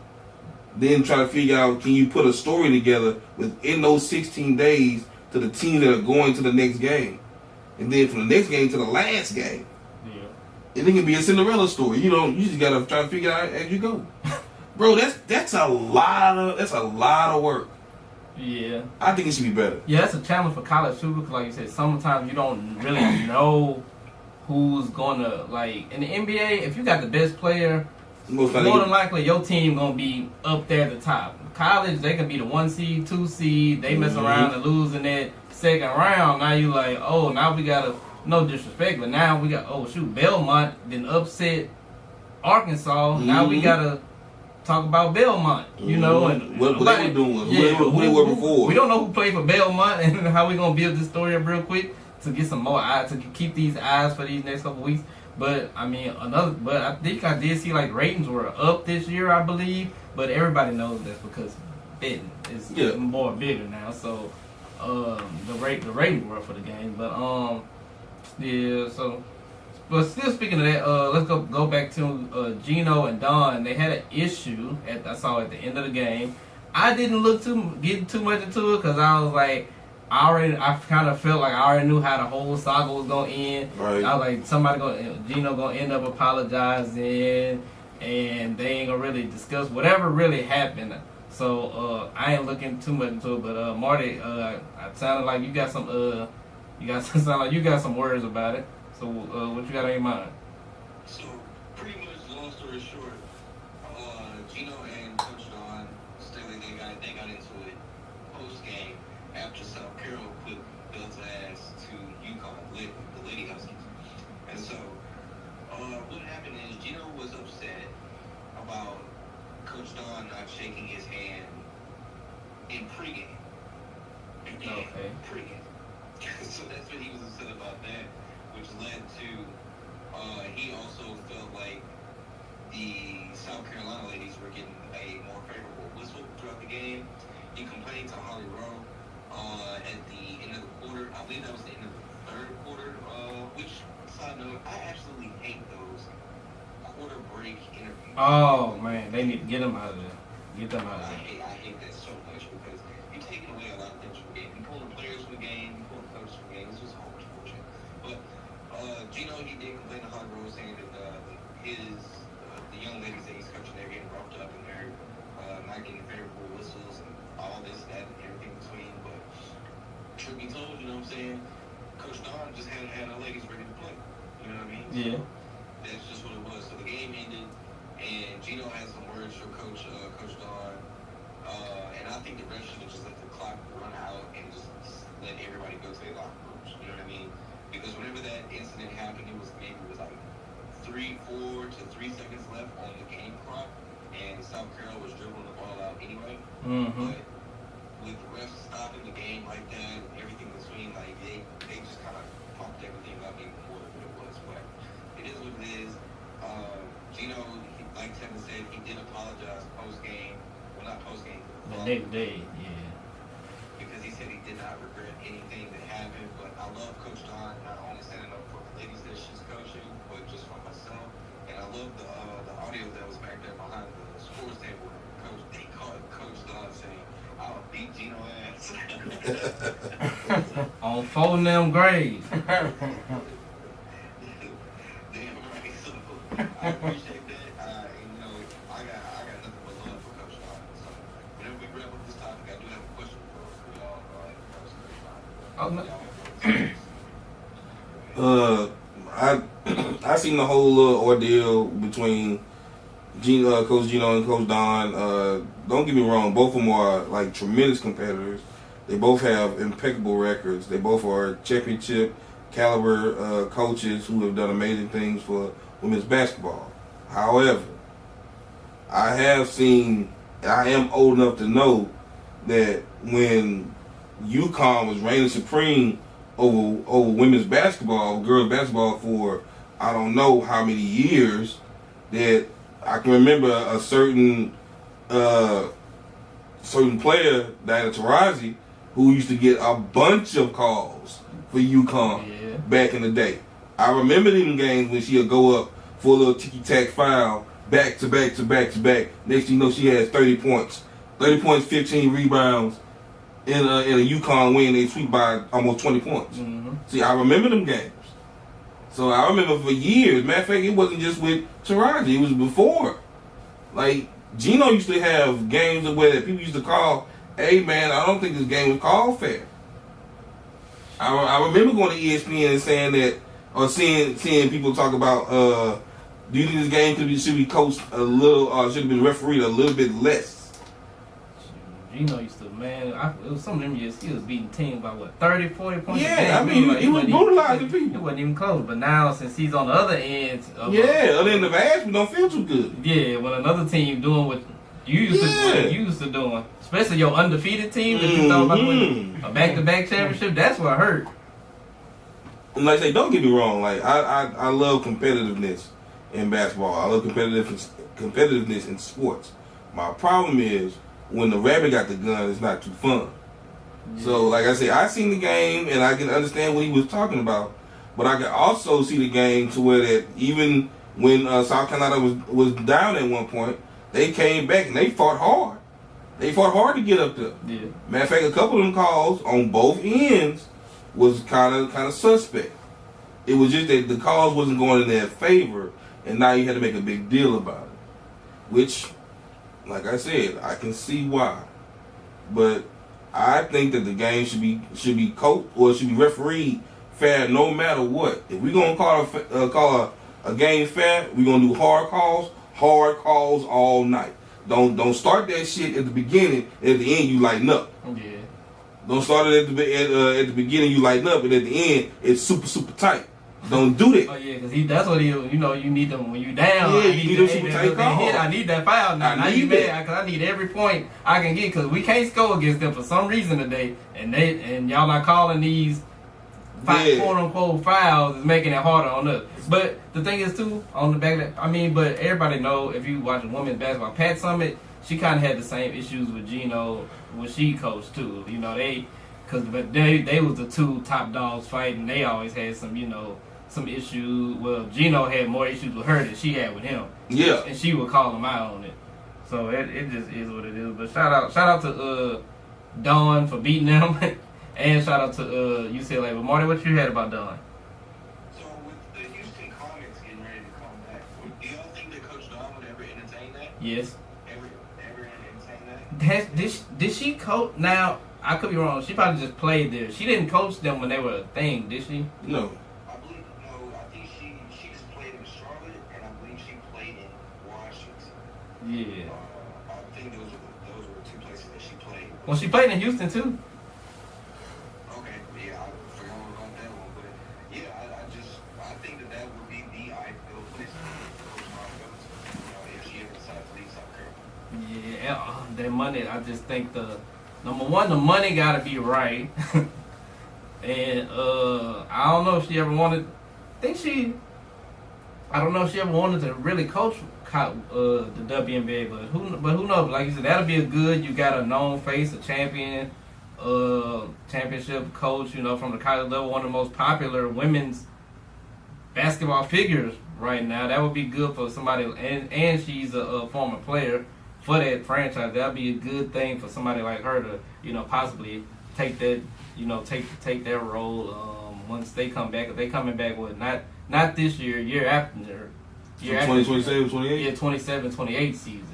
Speaker 2: Then try to figure out, can you put a story together within those 16 days to the teams that are going to the next game, and then from the next game to the last game.
Speaker 1: Yeah.
Speaker 2: And it can be a Cinderella story. You just gotta try to figure it out as you go. Bro, that's a lot of work.
Speaker 1: Yeah.
Speaker 2: I think it should be better.
Speaker 1: Yeah, that's a challenge for college too, because like you said, sometimes you don't really know who's gonna, like in the NBA, if you got the best player, more than likely your team gonna be up there at the top. College, they can be the 1 seed, 2 seed, they mess around and lose in that second round. Now you like, oh, now we gotta, no disrespect, but now we got, oh shoot, Belmont then upset Arkansas. Now we gotta talk about Belmont, and
Speaker 2: what they were doing, who they were before.
Speaker 1: We don't know who played for Belmont and how we gonna build this story up real quick to get some more eyes, to keep these eyes for these next couple weeks. But I mean, but I think I did see like ratings were up this year, I believe. But everybody knows that's because betting is more bigger now. So the ratings were up for the game. But so. But still speaking of that, let's go back to Geno and Dawn. They had an issue I saw at the end of the game. I didn't get too much into it because I was like, I kind of felt like I already knew how the whole saga was gonna end.
Speaker 2: Right.
Speaker 1: I was like, Geno gonna end up apologizing, and they ain't gonna really discuss whatever really happened. So I ain't looking too much into it. But Marty, it sounded like you got some words about it. So what you got on your mind?
Speaker 4: So, pretty much, long story short, Geno and Coach Dawn Staley, they got into it post-game after South Carolina put Delta ass to UConn, the Lady Huskies. And so, what happened is Geno was upset about Coach Dawn not shaking his hand in pregame.
Speaker 1: Okay.
Speaker 4: Pregame. So that's what he was upset about that, which led to he also felt like the South Carolina ladies were getting a more favorable whistle throughout the game. He complained to Holly Rowe at the end of the quarter. I believe that was the end of the third quarter, which, side note, I absolutely hate those quarter break interviews.
Speaker 1: Oh, man, they need to get them out of there. Get them out of there.
Speaker 4: I hate that so much because you're taking away a lot of things from the game. You're pulling the players from the game, you're pulling the coaches from the game. It's just a whole bunch of bullshit. But Geno, he did complain to Holly Rowe saying that the young ladies that he's coaching, they're getting roughed up and they're not getting favorable whistles and all this, that, and everything between. But truth be told, you know what I'm saying? Coach Dawn just had her ladies ready to play. You know what I mean?
Speaker 1: Yeah.
Speaker 4: That's just what it was. So the game ended, and Geno had some words for Coach Dawn, and I think the rest should have just let the clock run out and just let everybody go to their locker rooms. You know what I mean? Because whenever that incident happened, it was like 4 to 3 seconds left on the game clock, and South Carolina was dribbling the ball out anyway.
Speaker 1: Mm-hmm.
Speaker 4: But with the refs stopping the game like that, and everything between, like they just kind of pumped everything up even more than it was. But it is what it is. Geno, like Tevin said, he did apologize post game. Well, not post game.
Speaker 1: The next day, yeah.
Speaker 4: Because he said he did not regret anything that happened. But I love Coach Dawn not only standing up for the ladies that she's coaching, but just for myself. And I love the audio that was back there behind the sports table. They called Coach Dawn saying, "I'll beat Geno ass."
Speaker 1: On folding them graves.
Speaker 4: Damn right. So I appreciate that. And you know, I got nothing but love for Coach Dawn. So whenever we wrap up this topic, I do have a question for y'all.
Speaker 2: I seen the whole ordeal between Coach Geno and Coach Dawn. Don't get me wrong, both of them are like tremendous competitors. They both have impeccable records. They both are championship caliber coaches who have done amazing things for women's basketball. However, I am old enough to know that when UConn was reigning supreme over women's basketball, girls basketball for I don't know how many years, that I can remember a certain player, Diana Taurasi, who used to get a bunch of calls for UConn back in the day. I remember them games when she'd go up for a little ticky-tack foul, back to back to back to back. Next thing you know, she has 30 points. 30 points, 15 rebounds. In a UConn win, they sweep by almost 20 points. Mm-hmm. See, I remember them games. So I remember for years. Matter of fact, it wasn't just with Taraji. It was before. Like, Geno used to have games where people used to call, "Hey, man, I don't think this game was called fair." I remember going to ESPN and saying that, or seeing people talk about, do you think this game should be coached a little, or should have been refereed a little bit less?
Speaker 1: Geno used to, man, it was some of them years, he was beating teams by, 30, 40 points a game?
Speaker 2: Yeah, I mean, he was brutalizing people.
Speaker 1: He wasn't even close. But now, since he's on the other end of
Speaker 2: other end of the ass, we don't feel too good.
Speaker 1: Yeah, when another team doing what you used to doing, especially your undefeated team that you thought about winning a back-to-back championship, that's what hurt.
Speaker 2: And like I say, don't get me wrong, like, I love competitiveness in basketball. I love competitiveness in sports. My problem is, when the rabbit got the gun, it's not too fun. Yeah. So, like I say, I seen the game, and I can understand what he was talking about. But I can also see the game to where that even when South Carolina was down at one point, they came back and they fought hard. They fought hard to get up there.
Speaker 1: Yeah.
Speaker 2: Matter of fact, a couple of them calls on both ends was kind of suspect. It was just that the calls wasn't going in their favor, and now you had to make a big deal about it. Which, like I said, I can see why. But I think that the game should be coached or should be refereed fair no matter what. If we're gonna call a game fair, we're gonna do hard calls all night. Don't start that shit at the beginning. At the end, you lighten up.
Speaker 1: Yeah.
Speaker 2: Don't start it at the beginning. You lighten up, and at the end, it's super tight. Don't do that.
Speaker 1: Oh yeah, because that's what you need them when you down.
Speaker 2: Yeah,
Speaker 1: I
Speaker 2: you need them super tight calls.
Speaker 1: I need that foul now.
Speaker 2: I need that.
Speaker 1: Because I need every point I can get. Because we can't score against them for some reason today, and y'all not calling these quote unquote fouls is making it harder on us. But the thing is too, on the back of that, but everybody know if you watch women's basketball, Pat Summitt, she kind of had the same issues with Geno when she coached too. But they was the two top dogs fighting. They always had some issues. Well, Geno had more issues with her than she had with him.
Speaker 2: Yeah,
Speaker 1: and she would call him out on it. So it just is what it is. But shout out to Dawn for beating them. And shout out to UCLA. But Marty, what you had about Dawn?
Speaker 4: So with the Houston Comets getting ready to come back, do y'all think that Coach Dawn would ever entertain that?
Speaker 1: Yes.
Speaker 4: Ever entertain that?
Speaker 1: Did she coach? Now I could be wrong. She probably just played there. She didn't coach them when they were a thing, did she?
Speaker 2: No.
Speaker 4: I think she just played in Charlotte, and I believe she played in Washington.
Speaker 1: Yeah.
Speaker 4: I think those were the two places that she played.
Speaker 1: Well, she played in Houston too.
Speaker 4: I think that would be the ideal place for Coach Dawn to go to, if she ever decides to leave South Carolina.
Speaker 1: Yeah, that money. I just think number one, the money got to be right. And I don't know if she ever wanted. I don't know if she ever wanted to really coach the WNBA, but who knows? Like you said, that'll be a good. You got a known face, a champion, championship coach. From the college level, one of the most popular women's basketball figures right now. That would be good for somebody, and she's a former player for that franchise. That'd be a good thing for somebody like her to possibly take that take that role once they come back. If they coming back with not this year after.
Speaker 2: 2027, 28?
Speaker 1: Yeah, 27, 28 season.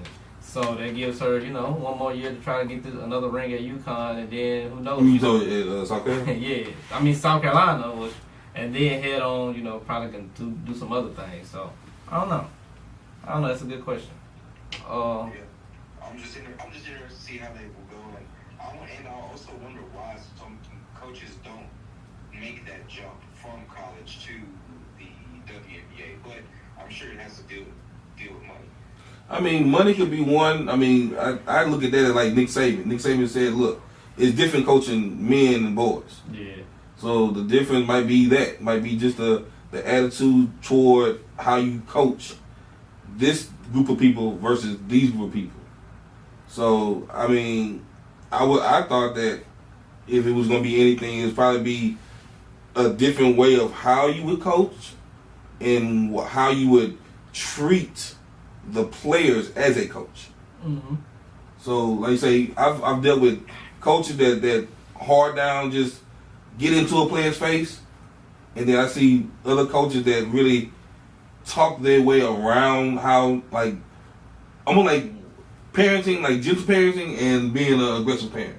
Speaker 1: So that gives her, one more year to try to get another ring at UConn, and then who knows?
Speaker 2: You told South Carolina?
Speaker 1: Yeah, South Carolina, and then head on, probably can do some other things. So I don't know. That's a good question.
Speaker 4: I'm just interested to see how they will go, and I also wonder why some coaches don't make that jump from college to the WNBA, but I'm sure it has to deal with money.
Speaker 2: Money could be one. I look at that as like Nick Saban. Nick Saban said, look, it's different coaching men and boys.
Speaker 1: Yeah.
Speaker 2: So the difference might be just the attitude toward how you coach this group of people versus these group of people. So, I thought that if it was going to be anything, it would probably be a different way of how you would coach and how you would treat the players as a coach.
Speaker 1: Mm-hmm.
Speaker 2: So, like you say, I've dealt with coaches that hard down just get into a player's face, and then I see other coaches that really talk their way around how, like, almost like parenting, like gentle parenting and being an aggressive parent.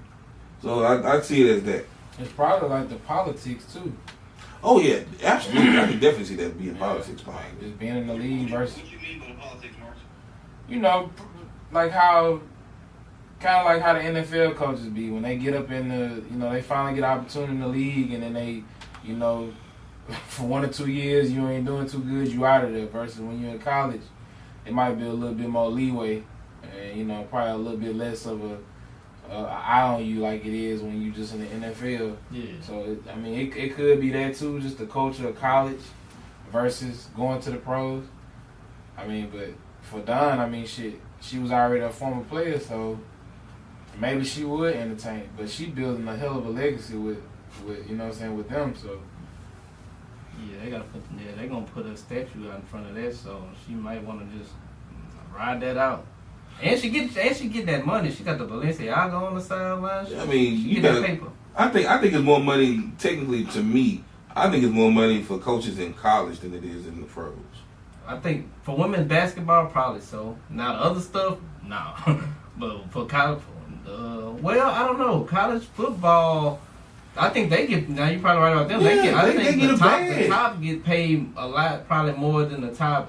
Speaker 2: So I see it as that.
Speaker 3: It's probably like the politics too.
Speaker 2: Oh yeah, absolutely. I can definitely see that being politics behind it.
Speaker 3: Just being in the league versus.
Speaker 4: What you mean by the politics, Mark?
Speaker 3: Like how the NFL coaches be when they get up in the, they finally get an opportunity in the league, and then they, for 1 or 2 years you ain't doing too good, you out of there. Versus when you're in college, it might be a little bit more leeway, and probably a little bit less of a eye on you like it is when you just in the NFL.
Speaker 1: Yeah.
Speaker 3: So it could be that too, just the culture of college versus going to the pros. But for Dawn, she was already a former player, so maybe she would entertain. But she building a hell of a legacy with with them. So
Speaker 1: yeah, they're gonna put a statue out in front of that, so she might want to just ride that out. And she get that money. She got the Balenciaga on the sideline.
Speaker 2: I mean,
Speaker 1: she
Speaker 2: you
Speaker 1: get
Speaker 2: got
Speaker 1: that paper.
Speaker 2: I think it's more money. Technically, to me, I think it's more money for coaches in college than it is in the pros.
Speaker 1: I think for women's basketball, probably so. Now the other stuff, no. But for college, well, I don't know. College football, I think they get. Now you probably right about them.
Speaker 2: Yeah,
Speaker 1: I think
Speaker 2: get
Speaker 1: the top get paid a lot, probably more than the top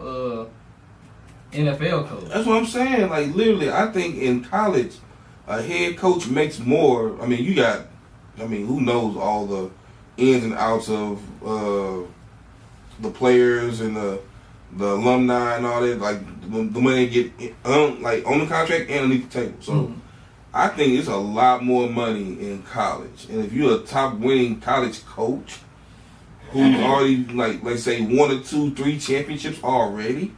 Speaker 1: NFL coach.
Speaker 2: That's what I'm saying. Like literally, I think in college, a head coach makes more. I mean, who knows all the ins and outs of the players and the alumni and all that. Like the money they get on the contract and underneath the table. So I think it's a lot more money in college. And if you're a top winning college coach who's already let's say 1 or 2, 3 championships already.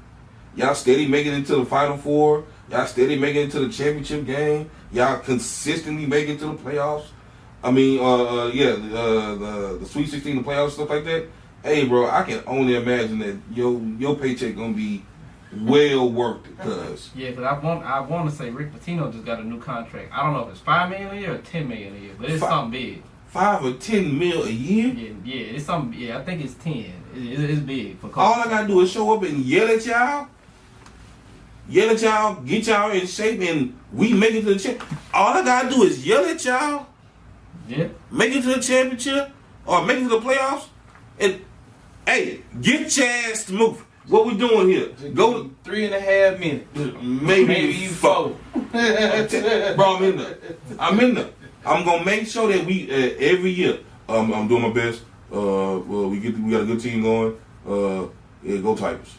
Speaker 2: Y'all steady making it to the Final Four. Y'all steady making it to the championship game. Y'all consistently making it to the playoffs. I mean, the Sweet 16, the playoffs, stuff like that. Hey, bro, I can only imagine that your paycheck gonna be well worth it, cause
Speaker 1: because I want to say Rick Pitino just got a new contract. I don't know if it's $5 million a year or $10 million a year, but it's something big.
Speaker 2: 5 or 10 mil a year?
Speaker 1: Yeah, it's something. Yeah, I think it's 10. It's big for coaches.
Speaker 2: All I gotta do is show up and yell at y'all, get y'all in shape, and we make it to the champ. All I gotta do is yell at y'all, make it to the championship or make it to the playoffs, and hey, get your ass to move. What we doing here?
Speaker 3: Just
Speaker 2: go
Speaker 3: 3.5 minutes,
Speaker 2: maybe 4. Bro, I'm in there. I'm gonna make sure that we every year. I'm doing my best. Well, we got a good team going. Go Tigers.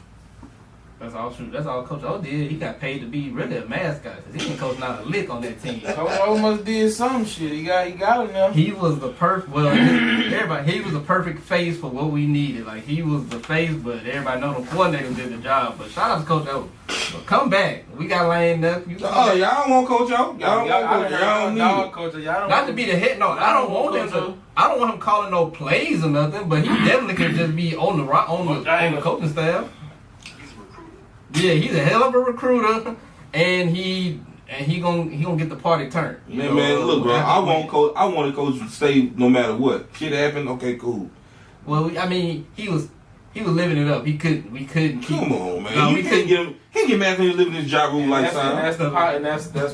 Speaker 1: That's all true. That's all Coach O did. He got paid to be really a mascot because he didn't coach not a lick on that team.
Speaker 3: Coach almost did some shit. He got him now.
Speaker 1: He was the perfect. Well, everybody. He was the perfect face for what we needed. Like he was the face, but everybody know the coordinator did the job. But shout out to Coach O. But come back. We got Lane up.
Speaker 2: Y'all don't want Coach O. Y'all don't need
Speaker 3: Coach O.
Speaker 1: Not to be the head. No, I don't want him to. I don't want him calling no plays or nothing. But he definitely can just be on the coaching staff. Yeah, he's a hell of a recruiter, and he gonna get the party turned.
Speaker 2: Man, look, bro. I want a coach to stay no matter what. Shit happened. Okay, cool.
Speaker 1: Well, I mean, he was living it up. We couldn't keep.
Speaker 2: Come on, man. No, you can't get mad when you living this job room lifestyle.
Speaker 3: That's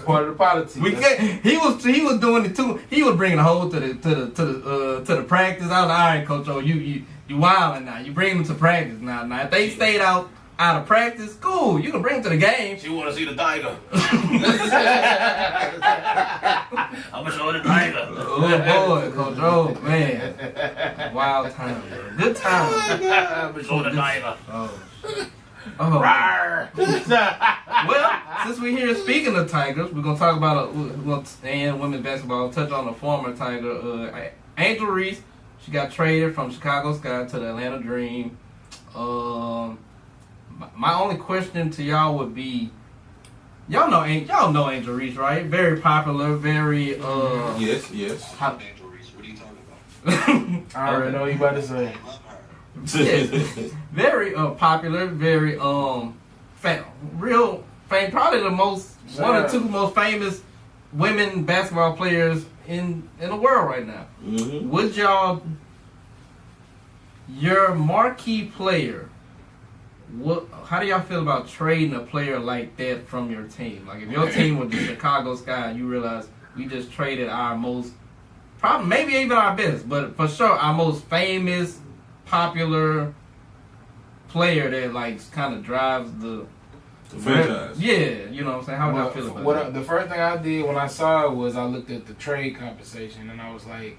Speaker 3: part of the politics.
Speaker 1: He was doing it too. He was bringing the whole to the practice. I was like, all right, Coach O, you wilding now. You bring them to practice now. Now if they stayed out of practice, cool. You can bring them to the game.
Speaker 3: She want to see the tiger.
Speaker 1: I'm gonna show the tiger. Oh boy, Coach O, man, wild time, man. Good time. I'm gonna show the tiger. Oh. Well, since we're here speaking of Tigers, we're gonna talk about and women's basketball. Touch on a former Tiger, Angel Reese. She got traded from Chicago Sky to the Atlanta Dream. My only question to y'all would be, y'all know Angel Reese, right? Very popular, very
Speaker 2: Yes.
Speaker 4: Angel Reese, what are you talking about?
Speaker 3: I already know what you about to say.
Speaker 1: Yes, very popular, very real fame. Probably the one or two most famous women basketball players in the world right now.
Speaker 2: Mm-hmm.
Speaker 1: Would your marquee player? How do y'all feel about trading a player like that from your team? Like if your team was the Chicago Sky, and you realize we just traded our maybe even our best, but for sure our most famous, popular player that kind of drives the
Speaker 2: franchise.
Speaker 1: Yeah, you know what I'm saying. How would y'all feel about that?
Speaker 3: The first thing I did when I saw it was I looked at the trade compensation and I was like,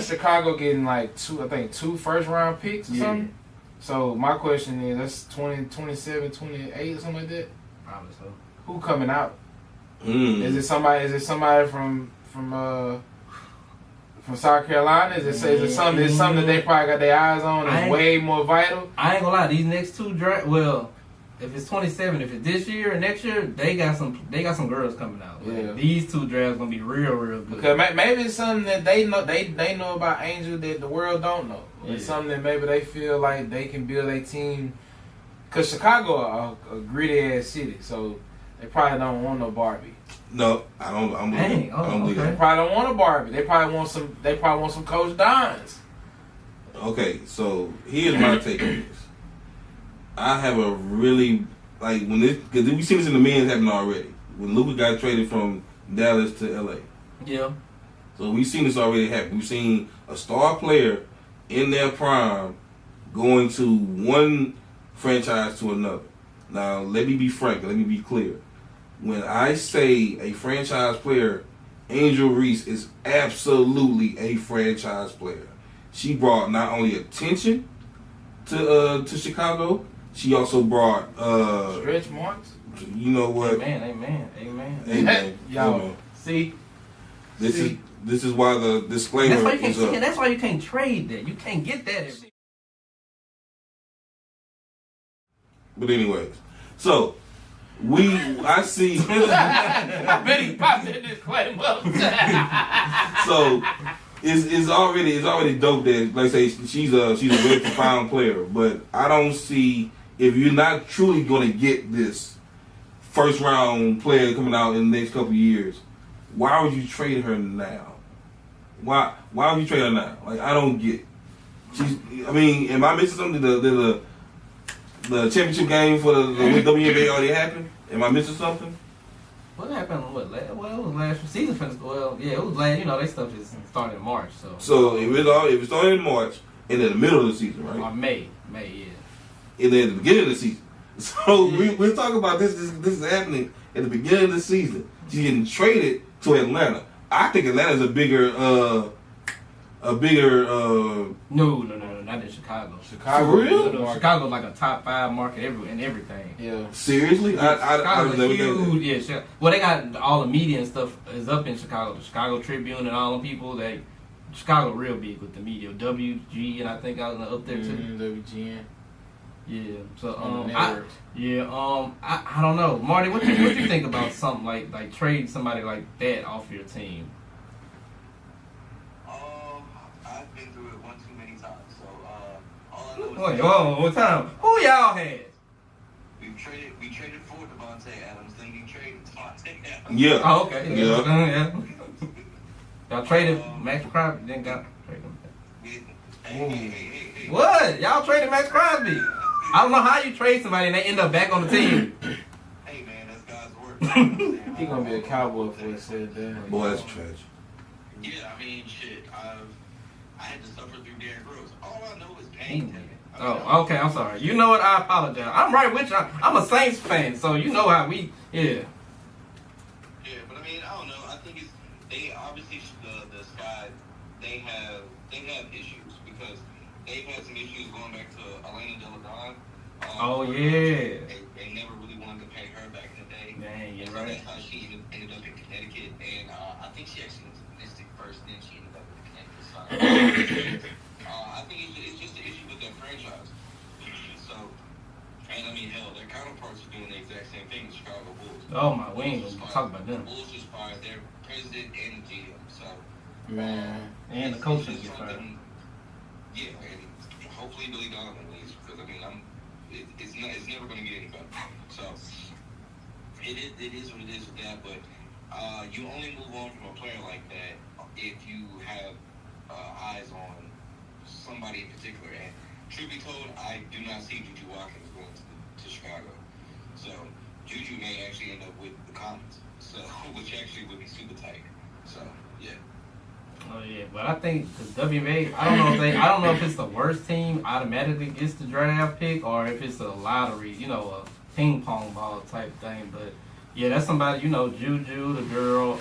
Speaker 3: Chicago getting two first round picks or something. So my question is, that's 20, 27, 28 or something like that?
Speaker 1: Probably so.
Speaker 3: Who coming out? Is it somebody from South Carolina? Is it something that they probably got their eyes on that's way more vital?
Speaker 1: I ain't gonna lie, these next two drafts, well, if it's 27, if it's this year or next year, they got some girls coming out.
Speaker 3: Yeah.
Speaker 1: These two drafts gonna be real good.
Speaker 3: Because maybe it's something that they know about Angel that the world don't know. Yeah. It's something that maybe they feel like they can build a team. Because Chicago a gritty ass city, so They probably don't want no Barbie.
Speaker 2: No, I don't. I don't believe
Speaker 3: They
Speaker 2: that.
Speaker 3: probably don't want a Barbie. They probably want some. They probably want some Coach Dons.
Speaker 2: Okay, so here's my take on this. I have a really when this because we've seen this in the men's happen already. When Luka got traded from Dallas to LA.
Speaker 1: Yeah.
Speaker 2: So we've seen this already happen. We've seen a star player in their prime going to one franchise to another. Now, let me be frank. Let me be clear. When I say a franchise player, Angel Reese is absolutely a franchise player. She brought not only attention to Chicago, she also brought
Speaker 3: Stretch marks.
Speaker 2: You know what?
Speaker 1: Amen.
Speaker 3: Y'all see.
Speaker 2: This is why the disclaimer is up.
Speaker 1: That's why you can't trade that. You can't get that.
Speaker 2: But anyways, so I see.
Speaker 3: I bet he popped in this disclaimer.
Speaker 2: So it's already dope that, like I say, she's a very profound player. But I don't see, if you're not truly going to get this first round player coming out in the next couple of years, why would you trade her now? Why would you trade her now? Like, I don't get it. Am I missing something? The championship game for the WNBA already happened? Am I missing something?
Speaker 1: What happened? It was last season. Well, yeah, it was last. You know, that stuff is started in March.
Speaker 2: So if it started in March and in the middle of the season, right?
Speaker 1: Or May, yeah.
Speaker 2: And then at the beginning of the season. So we're talking about this. This is happening at the beginning of the season. She's getting traded to Atlanta. I think Atlanta's a bigger.
Speaker 1: No, not in Chicago.
Speaker 2: For real?
Speaker 1: No, Chicago's like a top 5 market and everything.
Speaker 3: Yeah.
Speaker 2: Seriously?
Speaker 1: Chicago's huge. Yeah. Well, they got all the media and stuff is up in Chicago. The Chicago Tribune and all the people. Chicago real big with the media. WG and I think I was up there too.
Speaker 3: WGN.
Speaker 1: Yeah. So
Speaker 3: I
Speaker 1: don't know, Marty. What you think about something like trade somebody like that off your team?
Speaker 4: I've been through it one too many times. So all I know is
Speaker 1: What time? Who y'all had?
Speaker 4: we traded for Devontae Adams, then we traded Devontae Adams.
Speaker 2: Yeah.
Speaker 1: Oh, okay.
Speaker 2: Yeah.
Speaker 1: Y'all traded Max Crosby, then got traded him.
Speaker 4: Hey.
Speaker 1: What? Y'all traded Max Crosby? I don't know how you trade somebody and they end up back on the team.
Speaker 4: Hey man, that's God's work.
Speaker 3: He gonna be a Cowboy for it said that.
Speaker 2: Boy, that's trash.
Speaker 4: Yeah, shit. I had to suffer through Derrick Rose. All I know is pain.
Speaker 1: Oh, okay. I'm sorry. You know what? I apologize. I'm right with you. I'm a Saints fan, so you know how we. Yeah.
Speaker 4: Yeah, but I don't know. I think they obviously the Sky they have issues because they've had some issues going back to Elena Deladon.
Speaker 1: Oh yeah.
Speaker 4: They never really wanted to pay her back in the day.
Speaker 1: Dang, you're
Speaker 4: so
Speaker 1: right.
Speaker 4: That's how she ended up in Connecticut, and I think she actually went to Mystic first, then she ended up in the Connecticut side. I think it's just an issue with that franchise. So, and hell, their counterparts are doing the exact same thing. The Chicago Bulls.
Speaker 1: Oh my, we ain't gonna talk about them.
Speaker 4: The Bulls just fired their president and the GM. So,
Speaker 3: Man.
Speaker 1: And the coach just get fired.
Speaker 4: Yeah, and hopefully Billy Donovan leaves because it's never going to get any better. So it is what it is with that. But you only move on from a player like that if you have eyes on somebody in particular. And truth be told, I do not see Juju Watkins going to Chicago. So Juju may actually end up with the Comets. So which actually would be super tight. So yeah.
Speaker 1: Oh yeah, but I think because WNBA, I don't know if it's the worst team automatically gets the draft pick or if it's a lottery, a ping pong ball type thing. But yeah, that's somebody, Juju, the girl,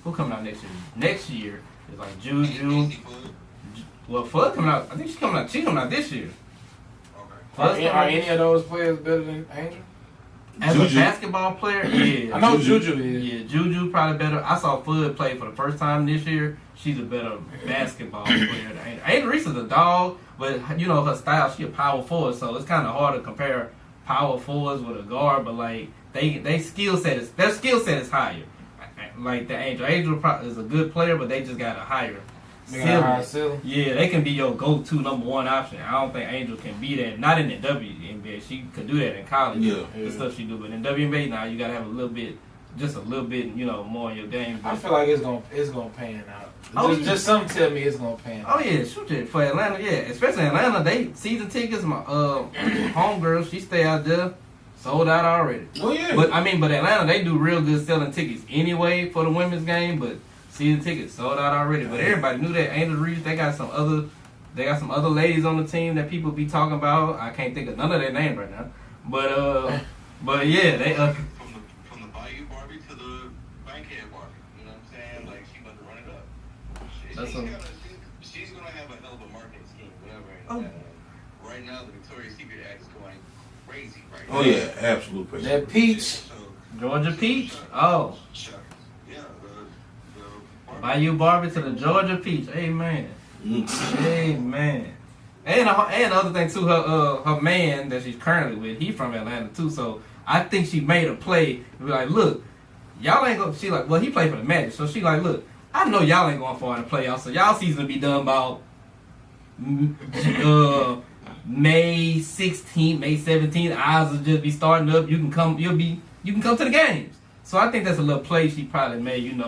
Speaker 1: who coming out next year? Next year is like Juju. Well, Fudd coming out. I think she's coming out this year.
Speaker 4: Okay.
Speaker 3: Are any of those players better than Angel?
Speaker 1: As
Speaker 2: Juju.
Speaker 1: a basketball player, yeah.
Speaker 3: I know Juju is.
Speaker 1: Yeah, Juju probably better. I saw Fudd play for the first time this year. She's a better basketball player than Angel. Angel Reese is a dog, but her style, she a power forward, so it's kind of hard to compare power forwards with a guard. But their skill set is higher. Like the Angel is a good player, but they just got a higher ceiling. Yeah, they can be your go-to number one option. I don't think Angel can be that. Not in the WNBA. She could do that in college.
Speaker 2: Yeah.
Speaker 1: The stuff she do, but in WNBA now you gotta have just a little bit, more in your game.
Speaker 3: I feel like it's gonna pan out. Just something tell me it's gonna pan out.
Speaker 1: Oh yeah, shoot it for Atlanta. Yeah, especially Atlanta. They season tickets. My homegirl, she stay out there. Sold out already.
Speaker 2: Oh yeah.
Speaker 1: But Atlanta, they do real good selling tickets anyway for the women's game. But season tickets sold out already. But everybody knew that. Angel Reese, they got some other ladies on the team that people be talking about. I can't think of none of their names right now. But yeah, they
Speaker 4: from the Bayou Barbie to the Bankhead Barbie. You know what I'm saying? Like she about to run it up. She's gonna have a hell of a marketing scheme, whatever. Right now, the Victoria's Secret Act is going crazy right now.
Speaker 2: Oh yeah, absolutely.
Speaker 3: That peach,
Speaker 1: Georgia peach. Oh,
Speaker 4: yeah.
Speaker 1: Bayou Barbie to the Georgia peach. Amen. Amen. And the other thing too, her man that she's currently with, he from Atlanta too. So I think she made a play to be like, look, y'all ain't gonna. She like, well, he played for the Magic, so she like, look, I know y'all ain't going far in the playoffs, so y'all season will be done about May 16th, May 17th. Eyes will just be starting up. You can come to the games. So I think that's a little play she probably made.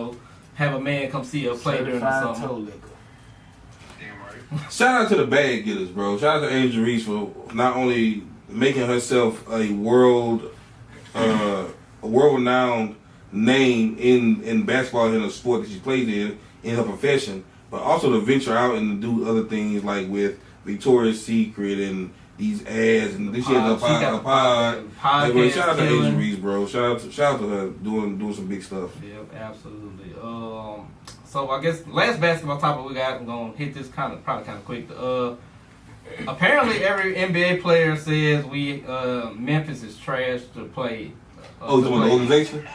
Speaker 1: Have a man come see her play during the summer.
Speaker 2: Shout out to the bag getters, bro. Shout out to Angel Reese for not only making herself a world-renowned name in basketball, in a sport that she plays in her profession, but also to venture out and do other things like with Victoria's Secret and these ads and this shit. A pod. Hey, shout out to Angel Reese, bro. Shout out to her doing some big stuff.
Speaker 1: Yep, absolutely. So I guess last basketball topic we got, I'm gonna hit this probably kind of quick. Apparently every NBA player says Memphis is trash to play.
Speaker 2: The organization?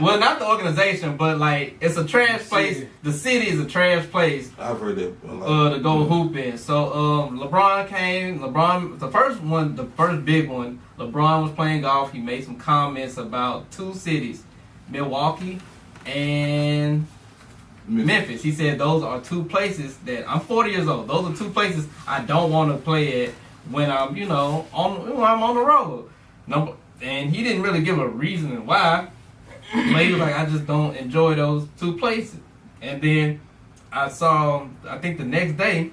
Speaker 1: Well, not the organization, but like it's a trash place. The city is a trash place.
Speaker 2: I've heard that.
Speaker 1: To go hooping. So LeBron came. The first big one. LeBron was playing golf. He made some comments about two cities, Milwaukee and Memphis. He said those are two places that I'm 40 years old. Those are two places I don't want to play at when I'm when I'm on the road. And he didn't really give a reason why. But he was like, I just don't enjoy those two places. And then I think the next day,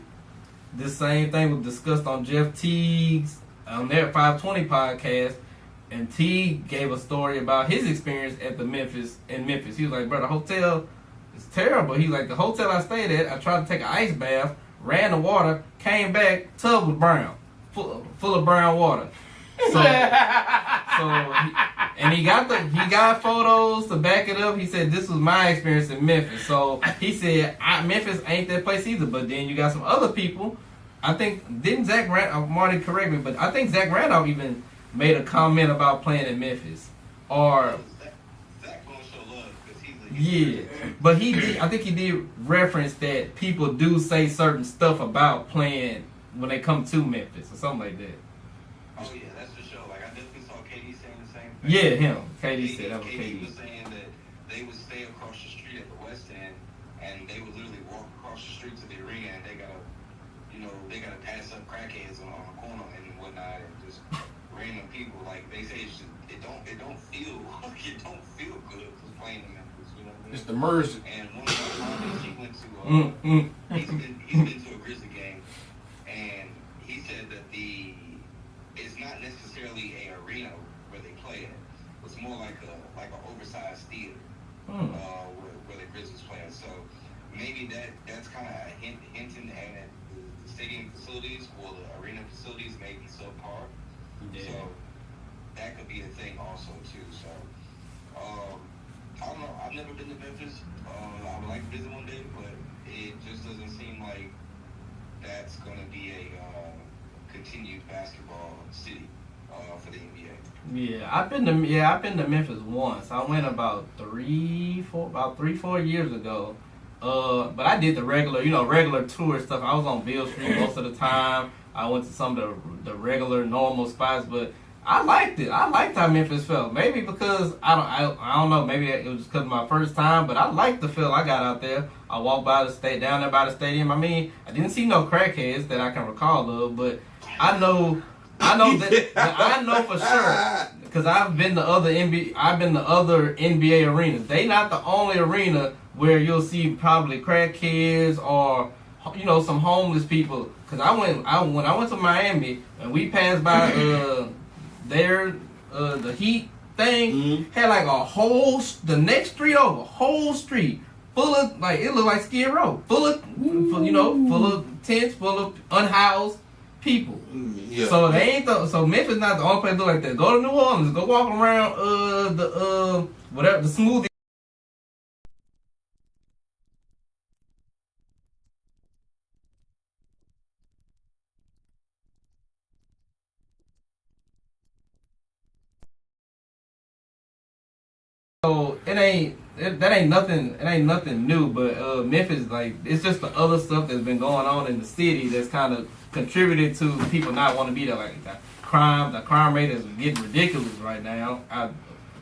Speaker 1: this same thing was discussed on Jeff Teague's on their 520 podcast, and Teague gave a story about his experience at in Memphis. He was like, bro, the hotel is terrible. He was like, the hotel I stayed at, I tried to take an ice bath, ran the water, came back, tub was brown, full of brown water. He got photos to back it up. He said this was my experience in Memphis. So he said Memphis ain't that place either. But then you got some other people. I think didn't Zach Randolph, Marty correct me, but I think Zach Randolph even made a comment about playing in Memphis. Or
Speaker 4: Zach gonna show love because
Speaker 1: yeah, but he did. I think he did reference that people do say certain stuff about playing when they come to Memphis or something like that.
Speaker 4: Oh yeah, that's for sure. Like I definitely saw KD saying the same thing.
Speaker 1: Yeah, him. KD said that was
Speaker 4: KD
Speaker 1: KD.
Speaker 4: was saying that they would stay across the street at the West End, and they would literally walk across the street to the arena, and they gotta pass up crackheads on the corner and whatnot, and just random people. Like they say, it don't feel good for playing in Memphis. You know what I mean?
Speaker 3: It's the merge.
Speaker 4: And one of my comments, he went to he's been to a Grizzly game, and he said that it's not necessarily a arena where they play at. It's more like an oversized theater where the Grizzlies play at. So maybe that's kind of hinting at the stadium facilities or the arena facilities may be subpar. Yeah. So that could be a thing also too. So I don't know. I've never been to Memphis. I would like to visit one day, but it just doesn't seem like that's going to be a continued basketball city for the NBA.
Speaker 1: Yeah, I've been to Memphis once. I went about 3-4 years ago. But I did the regular tour stuff. I was on Beale Street most of the time. I went to some of the regular normal spots, but I liked it. I liked how Memphis felt. Maybe because I don't know. Maybe it was just because of my first time, but I liked the feel I got out there. I walked down there by the stadium. I mean, I didn't see no crackheads that I can recall of, but I know that I know for sure because I've been to other NBA arenas. They not the only arena where you'll see probably crackheads or some homeless people. Because when I went to Miami and we passed by the Heat thing had like the next street over, whole street full of it looked like Skid Row, full of tents, full of unhoused people. Yeah. So they ain't so Memphis not the only place to look like that. Go to New Orleans, go walk around the smoothie. So that ain't nothing new, but Memphis, it's just the other stuff that's been going on in the city that's kind of contributed to people not want to be there. Like the crime rate is getting ridiculous right now.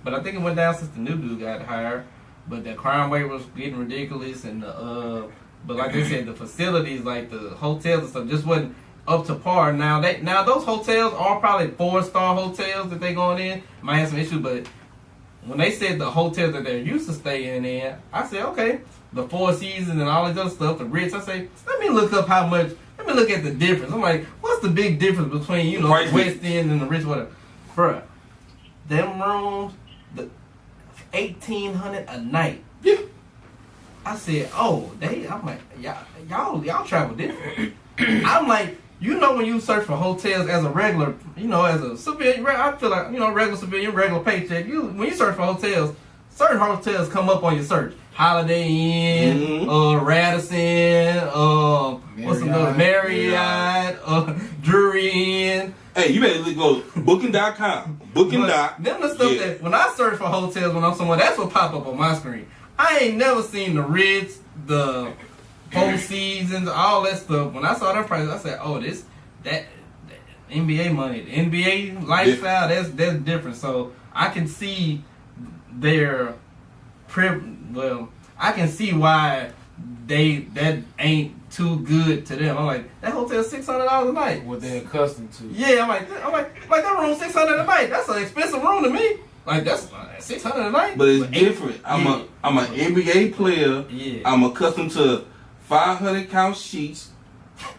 Speaker 1: But I think it went down since the new dude got hired. But the crime rate was getting ridiculous, and but like they said, the facilities, like the hotels and stuff, just wasn't up to par. Now those hotels are probably 4-star hotels that they going in. Might have some issues, but when they said the hotels that they're used to staying in, I said, okay, the Four Seasons and all this other stuff, the Ritz, I say, let me look up let me look at the difference. I'm like, what's the big difference between, the West End and the Ritz, whatever? Bruh, them rooms, the $1,800 a night. Yeah. I said, I'm like, y'all travel different. I'm like, when you search for hotels as a regular, as a civilian, I feel like, regular civilian, regular paycheck, when you search for hotels, certain hotels come up on your search. Holiday Inn, Radisson, what's another? Marriott, Drury Inn.
Speaker 2: Hey, you better go booking.com. Booking.com.
Speaker 1: Them the stuff that, when I search for hotels when I'm somewhere, that's what pop up on my screen. I ain't never seen the Ritz, the Four Seasons, all that stuff. When I saw them prices, I said, that NBA money, the NBA lifestyle, that's different. So I can see I can see why that ain't too good to them. I'm like, that hotel's $600 a night.
Speaker 3: What they're accustomed to.
Speaker 1: Yeah, I'm like that room $600 a night. That's an expensive room to me. Like that's $600 a night.
Speaker 2: But it's different. I'm an NBA player. Yeah. I'm accustomed to 500 count sheets.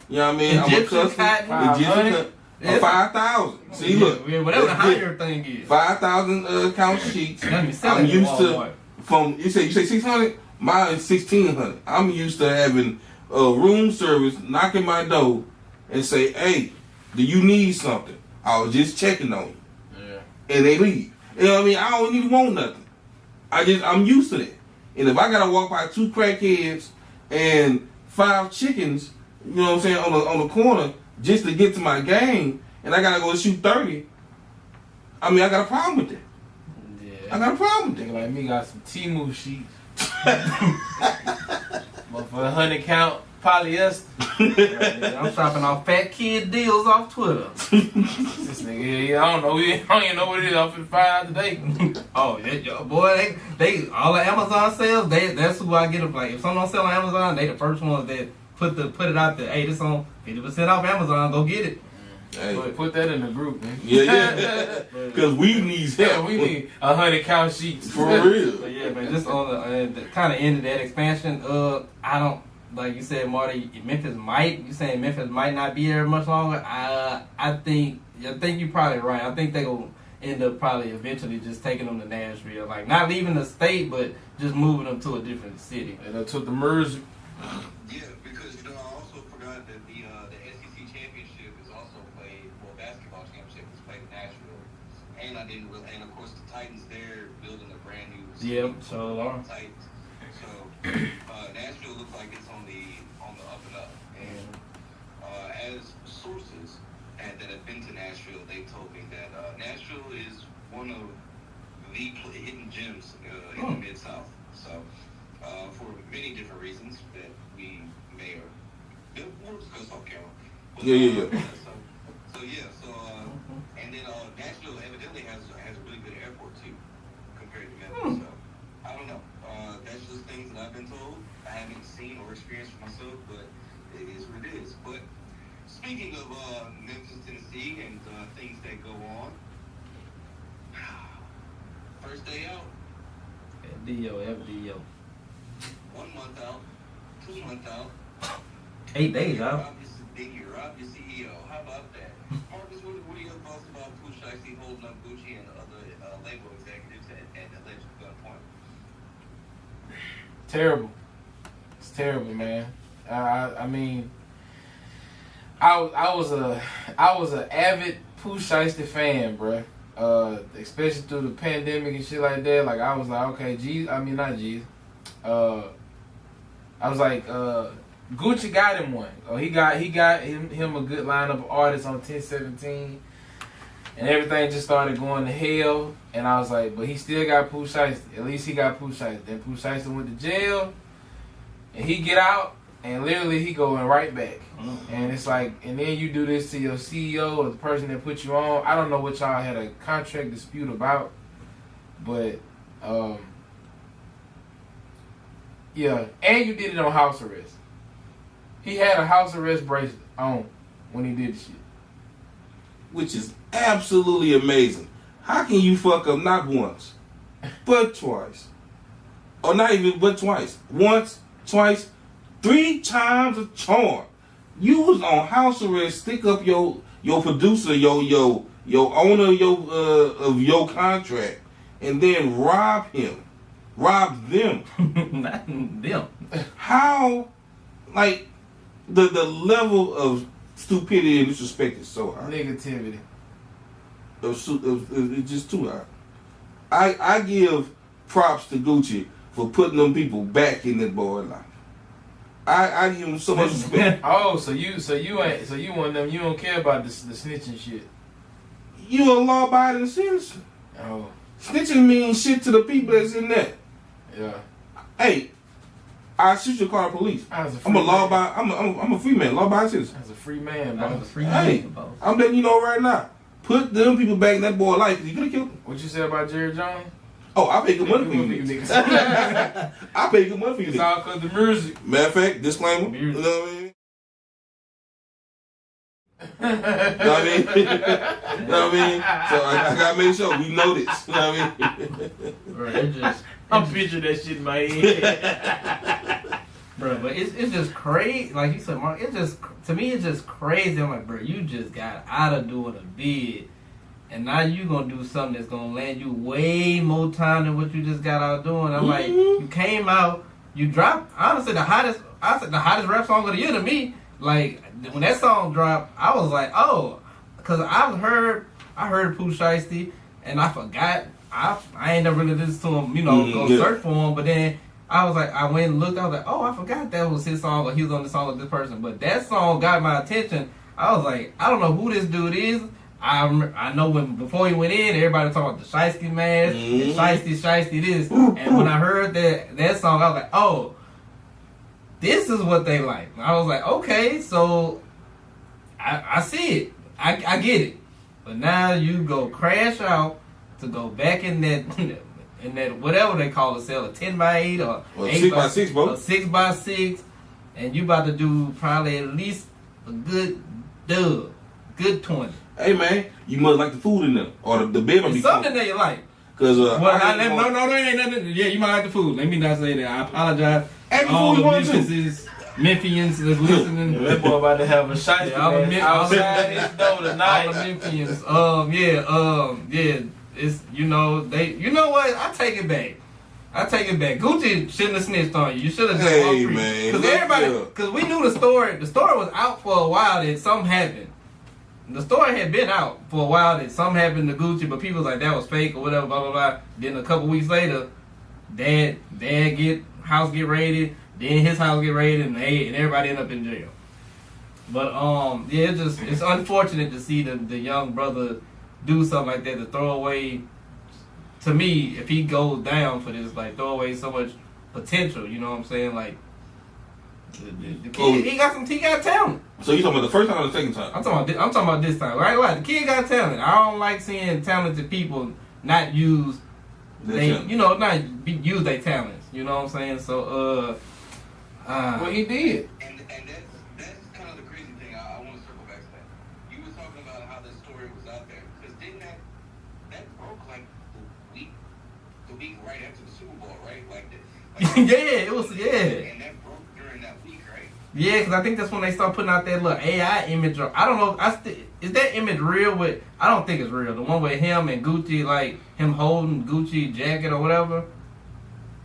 Speaker 2: You know what I mean?
Speaker 1: Egyptian
Speaker 2: I'm accustomed to 5,000. See, look.
Speaker 1: Yeah, whatever the higher thing is.
Speaker 2: 5,000 count sheets. I'm used to you say 600. Mine is 1,600. I'm used to having room service knock at my door and say, "Hey, do you need something?" I was just checking on you. Yeah. And they leave. You know what I mean? I don't even want nothing. I'm used to that. And if I gotta walk by 2 crackheads and 5 chickens, you know what I'm saying, on the corner just to get to my game, and I gotta go shoot 30, I mean, I got a problem with that. Yeah. I got a problem with that.
Speaker 3: Nigga like me got some Temu sheets. But for 100 count polyester.
Speaker 1: I'm shopping off fat kid deals off Twitter.
Speaker 3: This nigga, I don't even know what it is. I'm finna find out today.
Speaker 1: Oh, yeah, boy, they all the Amazon sales. That's who I get them. Like if someone don't sell on Amazon, they the first ones that put it out there. Hey, this on 50% off Amazon. Go get it.
Speaker 3: Hey, put that in the group, man.
Speaker 2: Yeah. Because we need help.
Speaker 3: Yeah, we need 100 count sheets
Speaker 2: for real.
Speaker 1: But yeah, man. Just on the kind of end of that expansion. I don't. Like you said, Marty, you saying Memphis might not be there much longer. I think you're probably right. I think they will end up probably eventually just taking them to Nashville. Like not leaving the state, but just moving them to a different city.
Speaker 3: And that's what the merge.
Speaker 4: Yeah, because I also forgot that the SEC championship is also played. Well, basketball championship is played in Nashville, and of course the Titans they're building a brand new.
Speaker 1: Yep, so
Speaker 4: Titans. So Nashville looks like it's on the up and up. And as sources that have been to Nashville, they told me that Nashville is one of the hidden gems in the Mid-South. So for many different reasons that we may or we'll discuss off camera. But,
Speaker 2: yeah.
Speaker 4: So and then Nashville haven't seen or experienced for myself, but it is what it is. But speaking of Memphis, Tennessee, and things that go on, first day out.
Speaker 1: FDO.
Speaker 4: 1 month out. 2 months out.
Speaker 1: 8 days out.
Speaker 4: Obviously, big year. Obviously, CEO. How about that? Marcus, what are your thoughts about Pooh Shiesty holding up Gucci and other label executives at alleged gunpoint?
Speaker 3: Terrible. It's terrible, man. I mean, I was a avid Pooh Shiesty fan, bruh. Especially through the pandemic and shit like that. Like, I was like, okay, not G's. I was like, Gucci got him one. He got him a good lineup of artists on 1017. And everything just started going to hell. And I was like, but he still got Pooh Shiesty. At least he got Pooh Shiesty. Then Pooh Shiesty went to jail. And he get out. And literally he going right back. Mm-hmm. And it's like, and then you do this to your CEO or the person that put you on. I don't know what y'all had a contract dispute about. But, yeah. And you did it on house arrest. He had a house arrest bracelet on when he did the shit.
Speaker 2: Which is absolutely amazing. How can you fuck up not once, but twice? Or not even but twice. Once, twice, 3 times a charm. You was on house arrest, stick up your producer, your owner of your contract, and then rob him. Rob them.
Speaker 1: Not them.
Speaker 2: How, like, the level of stupidity and disrespect is so high.
Speaker 3: Negativity.
Speaker 2: It's just too high. I give props to Gucci for putting them people back in that boy life. I give him so much respect.
Speaker 3: Oh, so you one of them, you don't care about the snitching shit.
Speaker 2: You a law-abiding citizen.
Speaker 3: Oh.
Speaker 2: Snitching means shit to the people that's in there.
Speaker 3: Yeah.
Speaker 2: Hey, I shoot your car, police. I'm a free man, law-abiding citizen.
Speaker 3: As a free man, bro.
Speaker 1: I was a free man, bro.
Speaker 2: I'm letting you know right now. Put them people back in that boy life. You could have killed him.
Speaker 3: What you said about Jerry Jones?
Speaker 2: Oh, I pay good money for you niggas. I pay good money for you
Speaker 3: It's
Speaker 2: niggas.
Speaker 3: all because the music.
Speaker 2: Matter of fact, disclaimer. You know what I mean? You know what I mean? You know what I mean? So I gotta make sure we know this. You know what I mean?
Speaker 1: Bro,
Speaker 3: I'm picturing that shit in my head.
Speaker 1: Bro, but it's just crazy. Like you said, Mark, to me, it's just crazy. I'm like, bro, you just got out of doing a bid, and now you gonna do something that's gonna land you way more time than what you just got out doing. I'm like, you came out, you dropped, honestly, the hottest rap song of the year to me. Like, when that song dropped, I was like, oh, because I heard Pooh Shiesty, and I forgot. I ain't never really listened to him, go search for him, but then I was like, I went and looked, I was like, oh, I forgot that was his song, or he was on the song with this person. But that song got my attention. I was like, I don't know who this dude is. I know before he went in, everybody was talking about the Shiesty mask, and Shiesty this. And when I heard that song, I was like, oh, this is what they like. I was like, okay, so I see it. I get it. But now you go crash out to go back in that whatever they call it, sell a 10x8 or
Speaker 2: 6x6, bro.
Speaker 1: A 6x6, and you about to do probably at least a good 20.
Speaker 2: Hey man, you must like the food in there, or the beer must be
Speaker 1: something that you like.
Speaker 2: Cause
Speaker 1: no, there ain't nothing. Yeah, you might like the food. Let me not say that. I apologize.
Speaker 2: All the
Speaker 1: Memphians that's listening.
Speaker 3: Yeah, that boy about to have a Shiesty outside his door tonight.
Speaker 1: All the Memphians. Yeah. It's you know what? I take it back. Gucci shouldn't have snitched on you. You should have just walked free.
Speaker 2: Man,
Speaker 1: because we knew the story. The story was out for a while that something happened. The story had been out for a while that something happened to Gucci, but people was like that was fake or whatever, blah blah blah. Then a couple weeks later, dad house get raided, then his house get raided, and everybody end up in jail. But yeah, it's unfortunate to see the young brother do something like that, to throw away. To me, if he goes down for this, like, throw away so much potential. You know what I'm saying? Like, the kid, he got talent.
Speaker 2: So you talking about the first time or the second time?
Speaker 1: I'm talking about this time. Right? The kid got talent. I don't like seeing talented people not use use their talents. You know what I'm saying? So
Speaker 3: Well, he did.
Speaker 4: And that's kind of the crazy thing. I want to circle back to that. You were talking about how this story was out there, because didn't that broke like the week right after the Super Bowl, right?
Speaker 1: Yeah, it was, yeah.
Speaker 4: And that broke during that week, right?
Speaker 1: Yeah, because I think that's when they start putting out that little AI image. I don't know. Is that image real? I don't think it's real. The one with him and Gucci, like him holding Gucci jacket or whatever.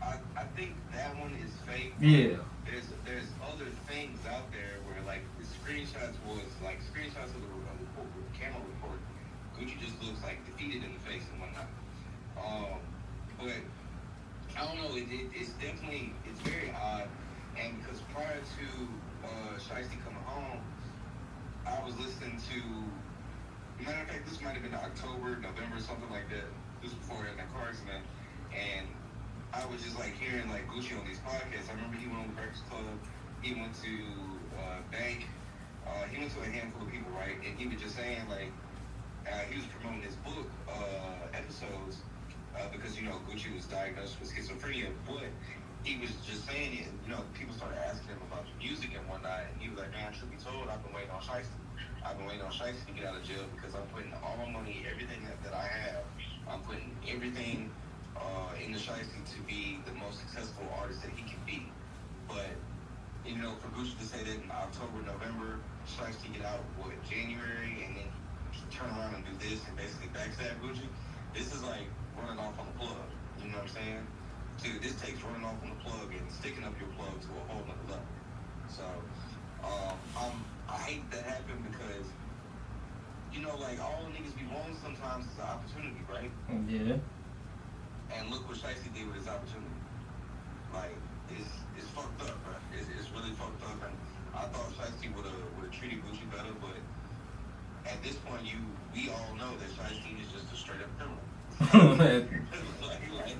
Speaker 4: I think that one is fake.
Speaker 1: Yeah.
Speaker 4: There's other things out there where like the screenshots of the camera report. Gucci just looks like defeated in the face and whatnot. But I don't know. It's definitely very odd. And because prior to Shiesty coming home, I was listening to. Matter of fact, this might have been October, November, something like that. This was before he had that car accident, and I was just like hearing like Gucci on these podcasts. I remember he went on the Breakfast Club. He went to Bank. He went to a handful of people, right? And he was just saying like he was promoting his book episodes because Gucci was diagnosed with schizophrenia, but he was just saying it. People started asking him about the music and whatnot, and he was like, "Man, truth be told, I've been waiting on Shiesty. I've been waiting on Shiesty to get out of jail because I'm putting all my money, everything that I have, I'm putting everything into Shiesty to be the most successful artist that he can be." But for Gucci to say that in October, November, Shiesty get out January, and then turn around and do this and basically backstab Gucci, this is like running off on the plug. You know what I'm saying? Dude, this takes running off on the plug and sticking up your plug to a whole nother level. So, I hate that happened because, like all niggas be wrong sometimes. It's an opportunity, right?
Speaker 1: Yeah.
Speaker 4: And look what Shiesty did with his opportunity. Like, it's fucked up, bro. It's really fucked up. And I thought Shiesty would have treated Gucci better, but at this point, we all know that Shiesty is just a straight up criminal. like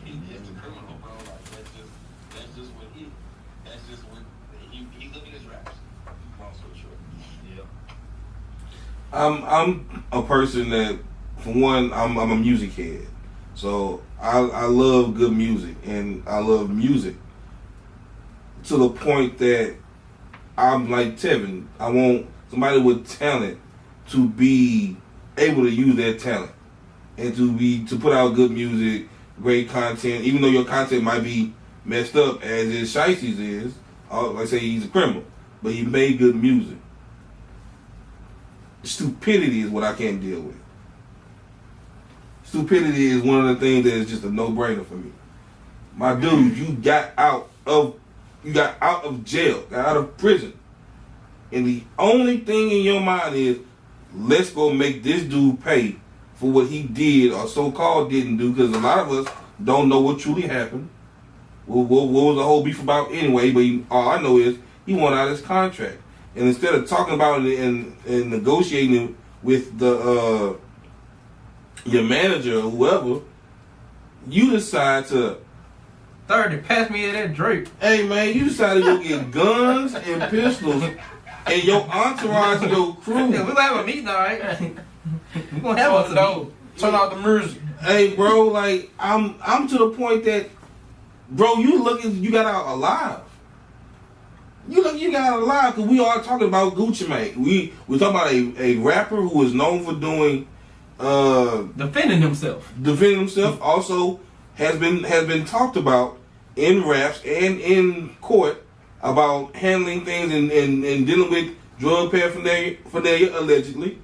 Speaker 4: he's just a criminal, bro. Like that's just what he living his raps. Long story short.
Speaker 1: Yeah.
Speaker 2: I'm a person that, for one, I'm a music head, so I love good music, and I love music to the point that I'm like Tevin. I want somebody with talent to be able to use their talent and to put out good music, great content, even though your content might be messed up as is Shiesty's is. Like I say, he's a criminal, but he made good music. Stupidity is what I can't deal with. Stupidity is one of the things that is just a no-brainer for me. My dude, you got out of jail, got out of prison, and the only thing in your mind is, let's go make this dude pay for what he did or so-called didn't do, because a lot of us don't know what truly happened. What was the whole beef about anyway? But all I know is he wanted out his contract, and instead of talking about it and negotiating with the your manager or whoever, you decide to
Speaker 1: 30, pass me that Drake.
Speaker 2: Hey man, you decided to go get guns and pistols, and your entourage, your crew.
Speaker 1: Yeah, we gonna have a meeting, all right? We gonna have us a meeting.
Speaker 3: Turn out the music.
Speaker 2: Hey bro, like I'm to the point that, bro, you got out alive. You got out alive because we are talking about Gucci Mane. We talking about a rapper who is known for doing
Speaker 1: defending himself.
Speaker 2: Also has been talked about in raps and in court about handling things and dealing with drug paraphernalia allegedly.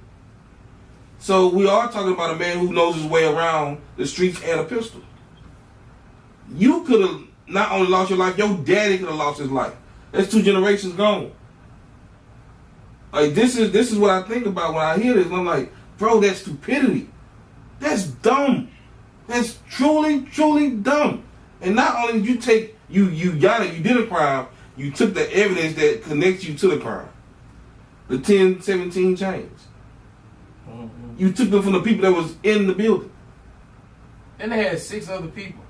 Speaker 2: So we are talking about a man who knows his way around the streets and a pistol. You could have not only lost your life, your daddy could have lost his life. That's 2 generations gone. Like this is what I think about when I hear this. And I'm like, bro, that's stupidity. That's dumb. That's truly, truly dumb. And not only did you take you did a crime, you took the evidence that connects you to the crime. The 10, 17 chains. Mm-hmm. You took them from the people that was in the building.
Speaker 3: Then they had 6 other people.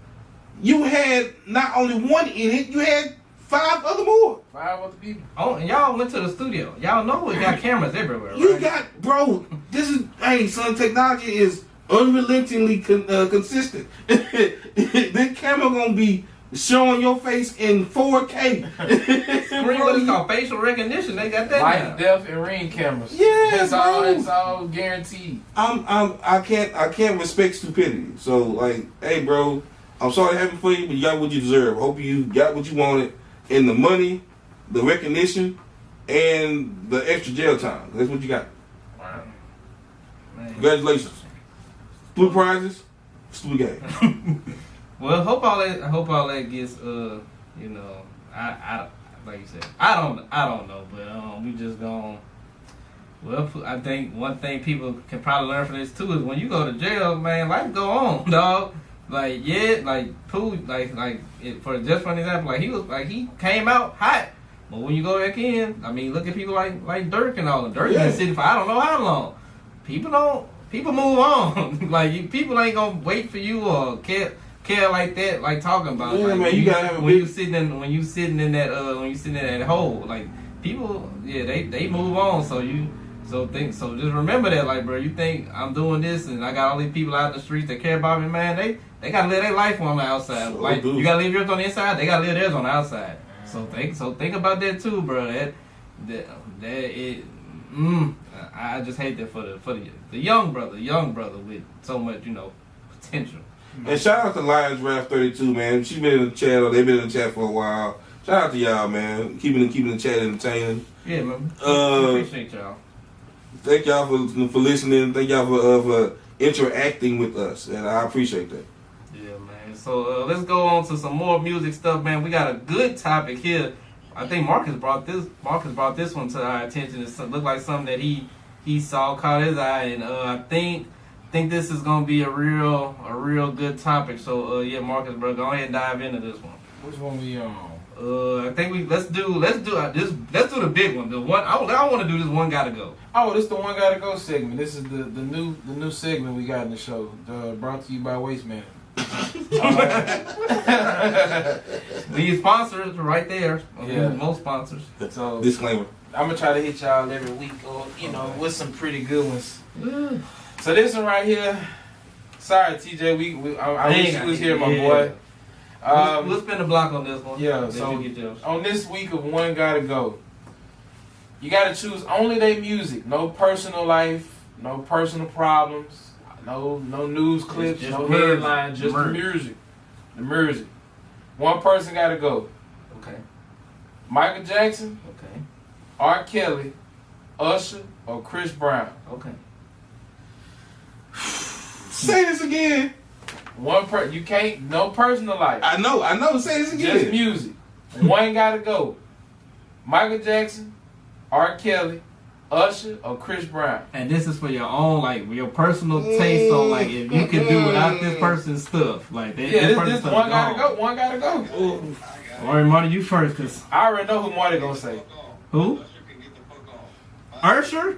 Speaker 2: You had not only one in it, you had 5 other more.
Speaker 3: 5 other people.
Speaker 1: Oh, and y'all went to the studio. Y'all know we got cameras everywhere, right?
Speaker 2: You got, bro, son, technology is unrelentingly consistent. This camera gonna be showing your face in 4K.
Speaker 1: What is called facial recognition? They got that now.
Speaker 3: Life, death, and ring cameras.
Speaker 2: Yeah,
Speaker 3: It's all guaranteed.
Speaker 2: I can't respect stupidity. So like, hey, bro, I'm sorry to happen for you, but you got what you deserve. Hope you got what you wanted in the money, the recognition, and the extra jail time. That's what you got.
Speaker 3: Wow.
Speaker 2: Congratulations. Blue prizes, stupid game.
Speaker 1: Well, hope all that gets you know, I like you said, I don't know, but we just gonna. Well, I think one thing people can probably learn from this too is when you go to jail, man, life go on, dog. Like Pooh, for an example, he came out hot, but when you go back in, I mean, look at people like Dirk and all them. Dirk been sitting for I don't know how long. People move on. Like people ain't gonna wait for you or care like that, like talking about.
Speaker 2: Yeah,
Speaker 1: like,
Speaker 2: man, you gotta have
Speaker 1: when you sitting in that hole, like people, yeah, they move on. So just remember that, like, bro, you think I'm doing this and I got all these people out in the streets that care about me, man. They gotta live their life on the outside.
Speaker 2: Sure
Speaker 1: like
Speaker 2: do.
Speaker 1: you gotta live yours on the inside. They gotta live theirs on the outside. So think about that too, bro. I just hate that for the young brother with so much, you know, potential.
Speaker 2: And shout out to Lions Rap 32, man. She's been in the chat, or they've been in the chat for a while. Shout out to y'all, man. Keeping the chat entertaining.
Speaker 1: Yeah, man. Appreciate y'all.
Speaker 2: Thank y'all for listening. Thank y'all for interacting with us, and I appreciate that.
Speaker 1: Yeah, man. So let's go on to some more music stuff, man. We got a good topic here. I think Marcus brought this one to our attention. It looked like something that he saw, caught his eye, and I think this is gonna be a real good topic. So yeah, Marcus, bro, go ahead and dive into this one.
Speaker 3: Which one we on?
Speaker 1: I think let's do the big one. The one I want to do this one gotta go.
Speaker 3: Oh, this the one gotta go segment. This is the new segment we got in the show. Brought to you by Waste Man.
Speaker 1: These sponsors right there.
Speaker 3: Yeah.
Speaker 1: Most sponsors.
Speaker 3: So
Speaker 2: Disclaimer.
Speaker 3: I'm gonna try to hit y'all every week, or with some pretty good ones. So this one right here. Sorry, TJ. I wish you was here, my boy.
Speaker 1: We'll spin the block on this one.
Speaker 3: Yeah. So on this week of one gotta go, you gotta choose only their music. No personal life. No personal problems. No news clips.
Speaker 1: Just
Speaker 3: no
Speaker 1: music.
Speaker 3: headlines. Just the music. The music. One person gotta go.
Speaker 1: Okay.
Speaker 3: Michael Jackson,
Speaker 1: Okay.
Speaker 3: R. Kelly, Usher, or Chris Brown.
Speaker 1: Okay.
Speaker 2: Say this again.
Speaker 3: You can't. No personal life.
Speaker 2: I know. Say this again.
Speaker 3: Just music. One gotta go. Michael Jackson, R. Kelly, Usher, or Chris Brown.
Speaker 1: And this is for your own, like, your personal taste on, like, if you could do without this person's stuff. Like,
Speaker 3: this one gotta go. One gotta go.
Speaker 1: All right, Marty, you first, because...
Speaker 3: I already know who Marty gonna say.
Speaker 1: Who? Usher?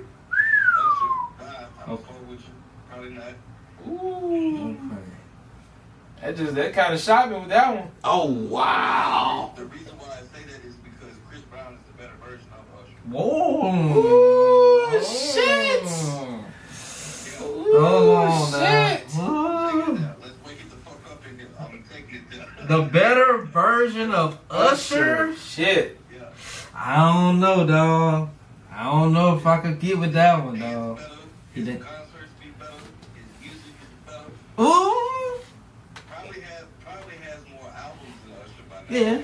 Speaker 3: Ooh. That kind of shot me with that one.
Speaker 2: Oh, wow.
Speaker 4: The reason why I say that is because Chris Brown is the better version of Usher.
Speaker 1: Whoa.
Speaker 3: Ooh, shit.
Speaker 1: Oh,
Speaker 3: shit.
Speaker 4: Let's wake it the fuck up in here. I'm taking it down.
Speaker 1: The better version of Usher?
Speaker 3: Shit.
Speaker 4: Yeah.
Speaker 1: I don't know, dog. I don't know if I could get with that one, dog.
Speaker 4: His concerts be better. His music is better.
Speaker 1: Ooh.
Speaker 4: Probably has more albums than Usher by now.
Speaker 1: Yeah.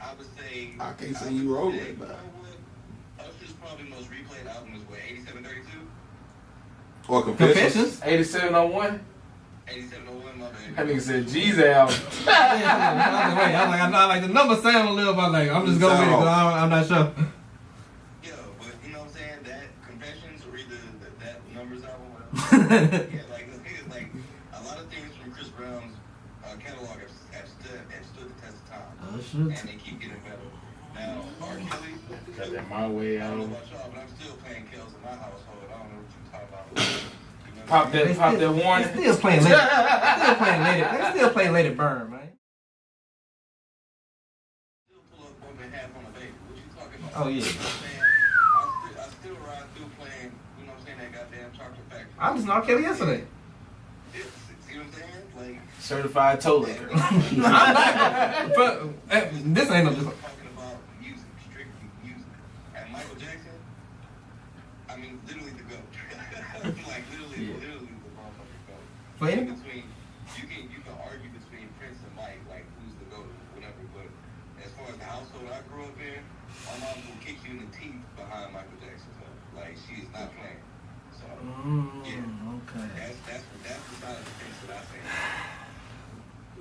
Speaker 4: I would say.
Speaker 2: I can't say you wrong right now.
Speaker 4: Usher's probably most replayed album is what, 8732?
Speaker 2: Or Confessions.
Speaker 3: 8701.
Speaker 4: 8701, my bad.
Speaker 3: That nigga said G's album.
Speaker 1: I like the number sound a little bit like I'm just going with it because I'm not sure.
Speaker 4: Yeah, but you know what I'm saying? That Confessions or either that Numbers album, whatever. Yeah, like a lot of things from Chris Brown's catalog have stood the test of time. And they keep getting better. Now, R. Kelly,
Speaker 3: Got that My Way
Speaker 4: I don't know
Speaker 3: album.
Speaker 4: about y'all, but I'm still playing Kells in my household. I don't know what you're talking about. You know
Speaker 3: Pop that warning.
Speaker 1: They still playing Let It Burn, man.
Speaker 4: Still pull up on the half on a baby. What you talking about?
Speaker 1: Oh, yeah.
Speaker 4: You know what I'm saying? I still ride through playing, you know what I'm saying, that goddamn Chocolate Factory.
Speaker 1: I listened to R. Kelly yesterday.
Speaker 4: See You know what I'm saying? Like
Speaker 3: certified toe licker.
Speaker 1: I'm not, but this ain't no different.
Speaker 4: Talking about music, strictly music. And Michael Jackson, I mean, literally the GOAT. Like literally the motherfucking GOAT.
Speaker 1: For any-
Speaker 4: Between you can argue between Prince and Mike, like who's the GOAT or whatever. But as far as the household I grew up in, my mom will kick you in the teeth behind Michael Jackson. So, like she is not playing. So yeah,
Speaker 1: Okay.
Speaker 4: that's the side of the fence that I say.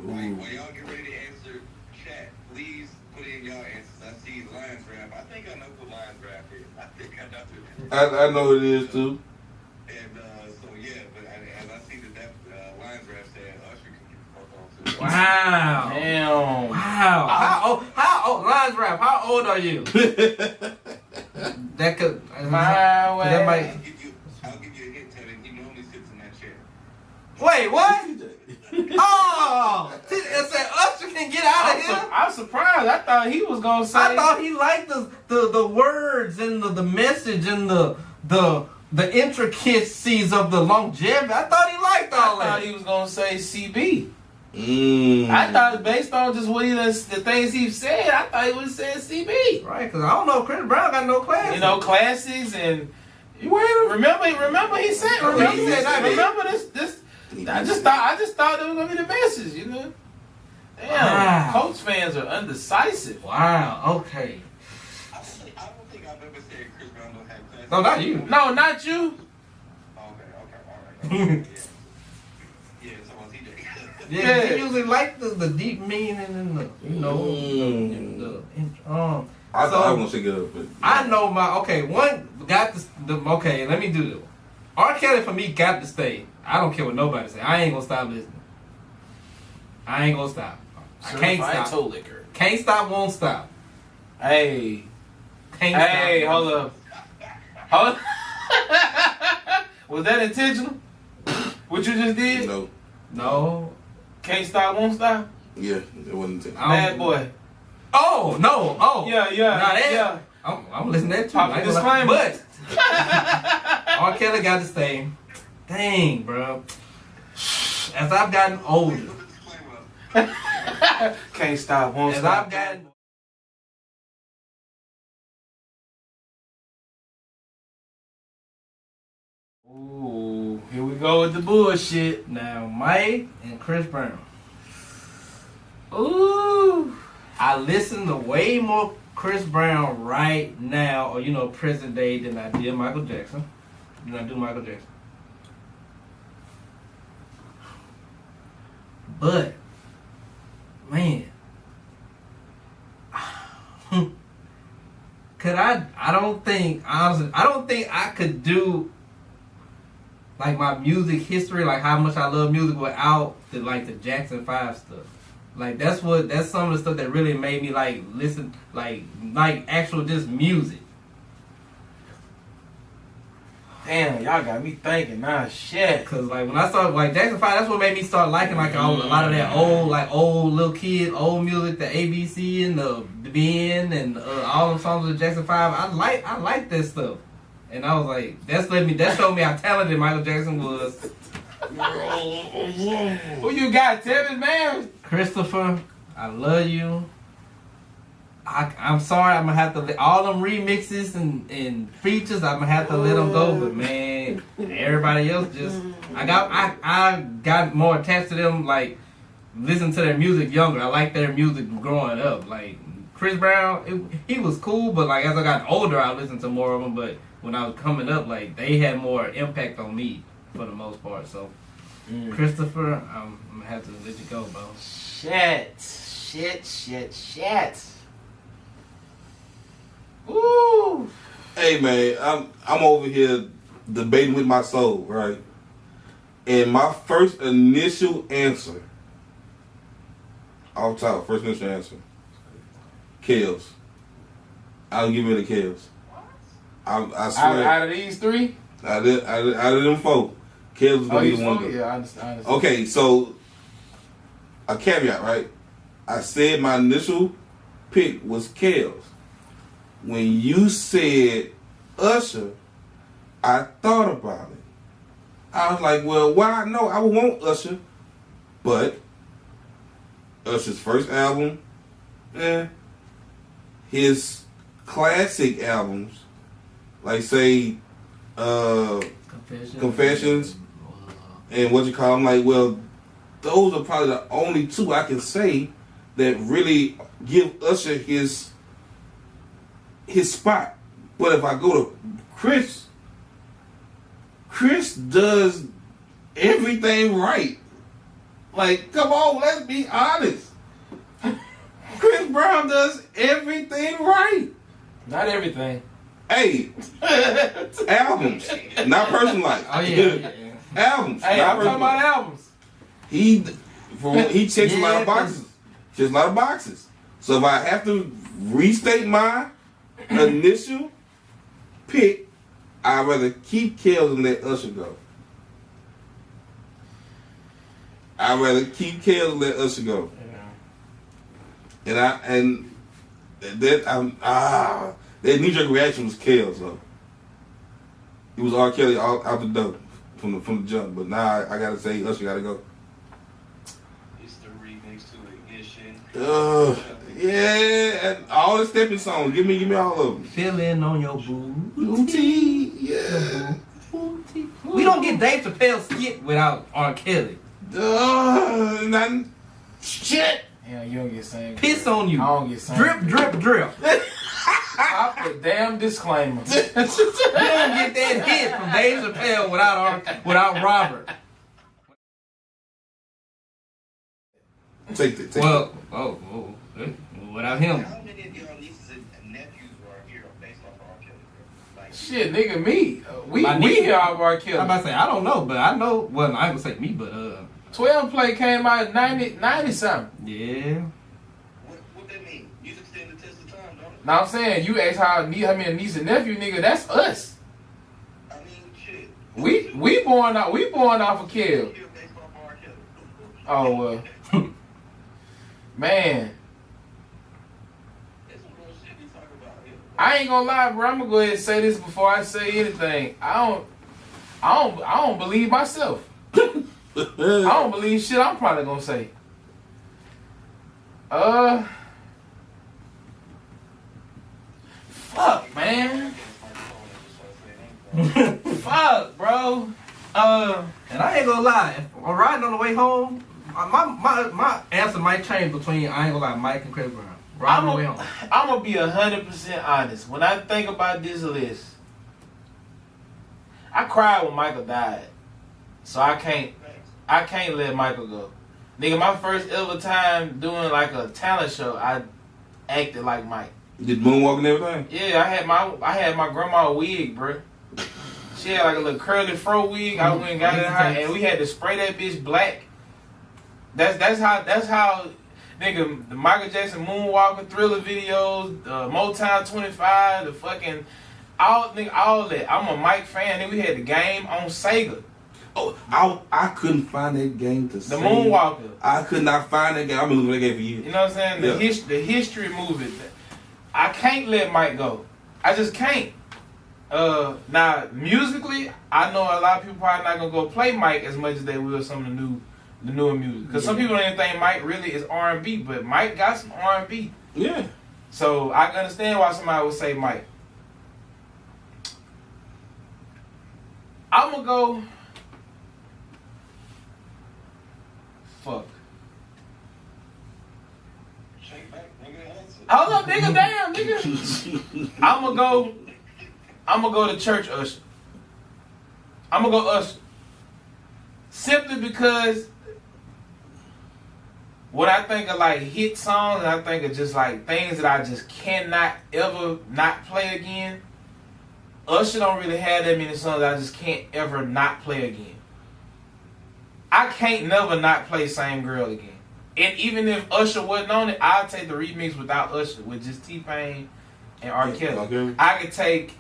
Speaker 4: Like, when y'all get ready to answer chat, please put in y'all answers. I see Lions Draft. I think I know who Lions Draft is. I think I know who
Speaker 2: I know it is too.
Speaker 4: And so yeah, but as I see that Lions Draft said, Usher can get the fuck on too.
Speaker 1: Wow.
Speaker 3: Damn.
Speaker 1: Wow. How old? Lions Rap, how old are you? That could.
Speaker 3: My way.
Speaker 1: That might.
Speaker 4: I'll give you a hint, Tevin. He normally sits in that chair.
Speaker 1: Wait, what? Oh! It said Usher can get out of here?
Speaker 3: I'm surprised. I thought he was gonna say.
Speaker 1: I thought he liked the words and the message and the intricacies of the longevity. I thought he liked all
Speaker 3: I thought
Speaker 1: that.
Speaker 3: he was gonna say CB. I thought based on just what the things he said, I thought he would have said CB.
Speaker 1: Right, because I don't know if Chris Brown got no class.
Speaker 3: You know, classics and remember he said remember this. I just thought it was gonna be the message, you know. Damn,
Speaker 1: Wow.
Speaker 3: Colts fans are undecisive.
Speaker 1: Wow, okay.
Speaker 4: I don't think I've ever said Chris Brown don't have class.
Speaker 1: No, not you.
Speaker 3: No, not you.
Speaker 4: Okay, all right. Yeah, so was TJ.
Speaker 1: Yeah, he usually like the deep meaning and the, you know,
Speaker 2: I thought I was gonna shake it up, but
Speaker 1: I know one got the okay, let me do this. R. Kelly for me got to stay. I don't care what nobody say. I ain't gonna stop listening. I ain't gonna stop. I can't
Speaker 3: Certified
Speaker 1: stop.
Speaker 3: toe licker.
Speaker 1: Can't stop, won't stop.
Speaker 3: Hey,
Speaker 1: Can't stop.
Speaker 3: hold up. Was that intentional? What you just did?
Speaker 2: no,
Speaker 1: No.
Speaker 3: Can't stop, won't stop.
Speaker 2: yeah, it wasn't intentional.
Speaker 3: Bad boy.
Speaker 1: Oh, no. Oh.
Speaker 3: Yeah.
Speaker 1: Now that,
Speaker 3: Yeah.
Speaker 1: I'm listening to that too.
Speaker 3: Pop
Speaker 1: I
Speaker 3: a
Speaker 1: ain't gonna lie.
Speaker 3: disclaimer.
Speaker 1: But R. Kelly got to stay. Dang, bro. As I've gotten older,
Speaker 3: Can't stop, won't
Speaker 1: as
Speaker 3: stop.
Speaker 1: I've gotten
Speaker 3: Ooh, here we go with the bullshit.
Speaker 1: now, Mike and Chris Brown.
Speaker 3: Ooh.
Speaker 1: I listen to way more Chris Brown right now, or present day, than I did Michael Jackson. Than I do Michael Jackson. But, man, I don't think I could do like my music history, like how much I love music without the Jackson 5 stuff. Like that's some of the stuff that really made me like listen, like actual just music.
Speaker 3: Damn, y'all got me thinking now. Shit.
Speaker 1: Cause like when I started like Jackson 5, that's what made me start liking like a lot of that old little kid old music, the ABC and the Ben and all them songs of Jackson 5. I like that stuff, and I was like, that showed me how talented Michael Jackson was.
Speaker 3: Who you got, Tevin, man?
Speaker 1: Christopher, I love you. I'm sorry, I'm gonna have to let all them remixes and features. I'm gonna have to let them go, but man, everybody else just I got more attached to them. Like listening to their music younger. I like their music growing up. Like Chris Brown, he was cool, but like as I got older, I listened to more of them. But when I was coming up, like they had more impact on me for the most part. So Christopher, I'm gonna have to let you go, bro.
Speaker 3: Shit. Ooh.
Speaker 2: Hey man, I'm over here debating with my soul, right? And my first initial answer, off top, Kels. I'll give it to Kels. I swear.
Speaker 3: Out of these three?
Speaker 2: Out of them four, Kels was gonna be the one.
Speaker 3: Yeah, I understand.
Speaker 2: Okay, so a caveat, right? I said my initial pick was Kels. When you said Usher, I thought about it. I was like, well, why? No, I would want Usher, But Usher's first album, his classic albums, like say Confessions and what you call them, like, well, those are probably the only two I can say that really give Usher his spot. But if I go to Chris does everything right. Like, come on, let's be honest. Chris Brown does everything right.
Speaker 3: Not everything.
Speaker 2: Hey, albums, not personal life.
Speaker 1: Oh yeah.
Speaker 2: Albums.
Speaker 3: Hey, I'm talking about albums.
Speaker 2: He checks a lot of boxes. Checks a lot of boxes. So if I have to restate my initial pick, I'd rather keep Kells and let Usher go. I'd rather keep Kells and let Usher go.
Speaker 3: Yeah.
Speaker 2: And that knee-jerk reaction was Kells though. It was R. Kelly out the door from the jump. But now I gotta say Usher gotta go.
Speaker 4: It's the remix to Ignition.
Speaker 2: Yeah, and all the stepping songs. Give me all of them.
Speaker 1: Feeling on your booty.
Speaker 2: Yeah.
Speaker 1: Booty. We don't get Dave Chappelle skit without R. Kelly.
Speaker 2: Shit.
Speaker 3: Yeah, you don't get sang.
Speaker 1: Piss on you.
Speaker 3: I don't get sang.
Speaker 1: Drip, drip, drip.
Speaker 3: Stop the damn disclaimer.
Speaker 1: You don't get that hit from Dave Chappelle without Robert.
Speaker 2: Take that.
Speaker 1: Without him.
Speaker 4: How many of y'all nieces and nephews were here based off of R. Kelly? Like,
Speaker 3: Shit, nigga, me. We
Speaker 1: niece-
Speaker 3: hear all of R.
Speaker 1: I'm
Speaker 3: Kelly.
Speaker 1: about to say, I don't know, but I know, well, I ain't gonna say me, but
Speaker 3: 12 Play came out in 90 something.
Speaker 1: yeah.
Speaker 4: what that mean? Music stand the test of time, don't it?
Speaker 3: Now I'm saying, you ask how many niece and nephew, nigga, that's us.
Speaker 4: I mean, shit.
Speaker 3: We born off of Kelly.
Speaker 4: Here based off of R. Kelly.
Speaker 3: Oh well. Man,
Speaker 4: That's some real shit we talk about here.
Speaker 3: I ain't gonna lie, bro. I'm gonna go ahead and say this before I say anything. I don't believe myself. I don't believe shit I'm probably gonna say. Fuck, man. Fuck, bro.
Speaker 1: And I ain't gonna lie, if I'm riding on the way home, my answer might change between, I ain't gonna lie, Mike and Chris Brown. Riding on the way home.
Speaker 3: I'm gonna be 100% honest. When I think about this list, I cried when Michael died, so I can't let Michael go. Nigga, my first ever time doing like a talent show, I acted like Mike.
Speaker 2: Did moonwalk and everything?
Speaker 3: Yeah, I had my grandma wig, bro. She had like a little curly fro wig. I went and got it in her, and we had to spray that bitch black. That's how nigga, the Michael Jackson Moonwalker Thriller videos, Motown 25, the fucking all that. I'm a Mike fan. Then we had the game on Sega.
Speaker 2: Oh, I couldn't find that game to
Speaker 3: The
Speaker 2: say.
Speaker 3: Moonwalker.
Speaker 2: I could not find that game. I've been looking for that game for years.
Speaker 3: You know what I'm saying? The history movie. I can't let Mike go. I just can't. Now musically, I know a lot of people probably not gonna go play Mike as much as they will some of the newer music. Because some people don't even think Mike really is R&B, but Mike got some R&B.
Speaker 2: Yeah.
Speaker 3: So I can understand why somebody would say Mike. I'm gonna go. Fuck.
Speaker 4: Shake back, nigga, answer.
Speaker 3: Hold up, nigga, damn, nigga. I'm gonna go to Church Usher. I'm gonna go Usher. Simply because when I think of like hit songs, and I think of just like things that I just cannot ever not play again, Usher don't really have that many songs that I just can't ever not play again. I can't never not play Same Girl again. And even if Usher wasn't on it, I'll take the remix without Usher, with just T-Pain and R. Kelly.
Speaker 2: Okay.
Speaker 3: I could take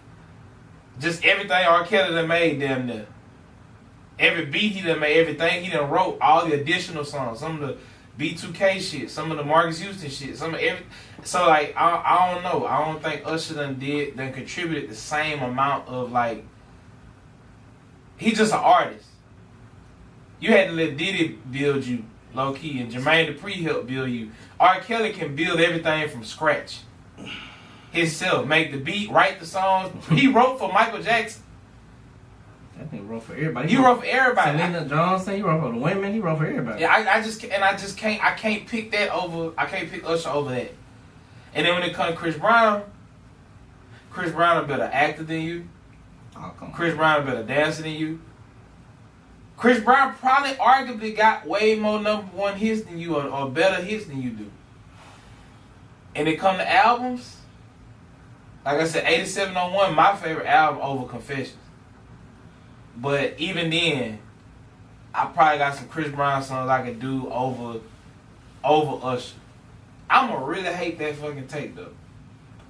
Speaker 3: just everything R. Kelly done made damn near. Every beat he done made, everything he done wrote, all the additional songs, some of the B2K shit, some of the Marcus Houston shit, some of every. So like I don't know. I don't think Usher done contributed the same amount of like. He's just an artist. You had to let Diddy build you. Low key. And Jermaine Dupri helped build you. R. Kelly can build everything from scratch. Himself. Make the beat, write the songs. He wrote for Michael Jackson.
Speaker 1: That nigga wrote for everybody.
Speaker 3: He wrote for everybody.
Speaker 1: Selena Johnson, he wrote for the women, he wrote for everybody.
Speaker 3: Yeah, I can't pick that over, I can't pick Usher over that. And then when it comes to Chris Brown a better actor than you.
Speaker 1: Oh, come on.
Speaker 3: Chris Brown a better dancer than you. Chris Brown probably arguably got way more #1 hits than you or better hits than you do. And it come to albums, like I said, 8701, my favorite album over Confessions. But even then, I probably got some Chris Brown songs I could do over Usher. I'ma really hate that fucking take though.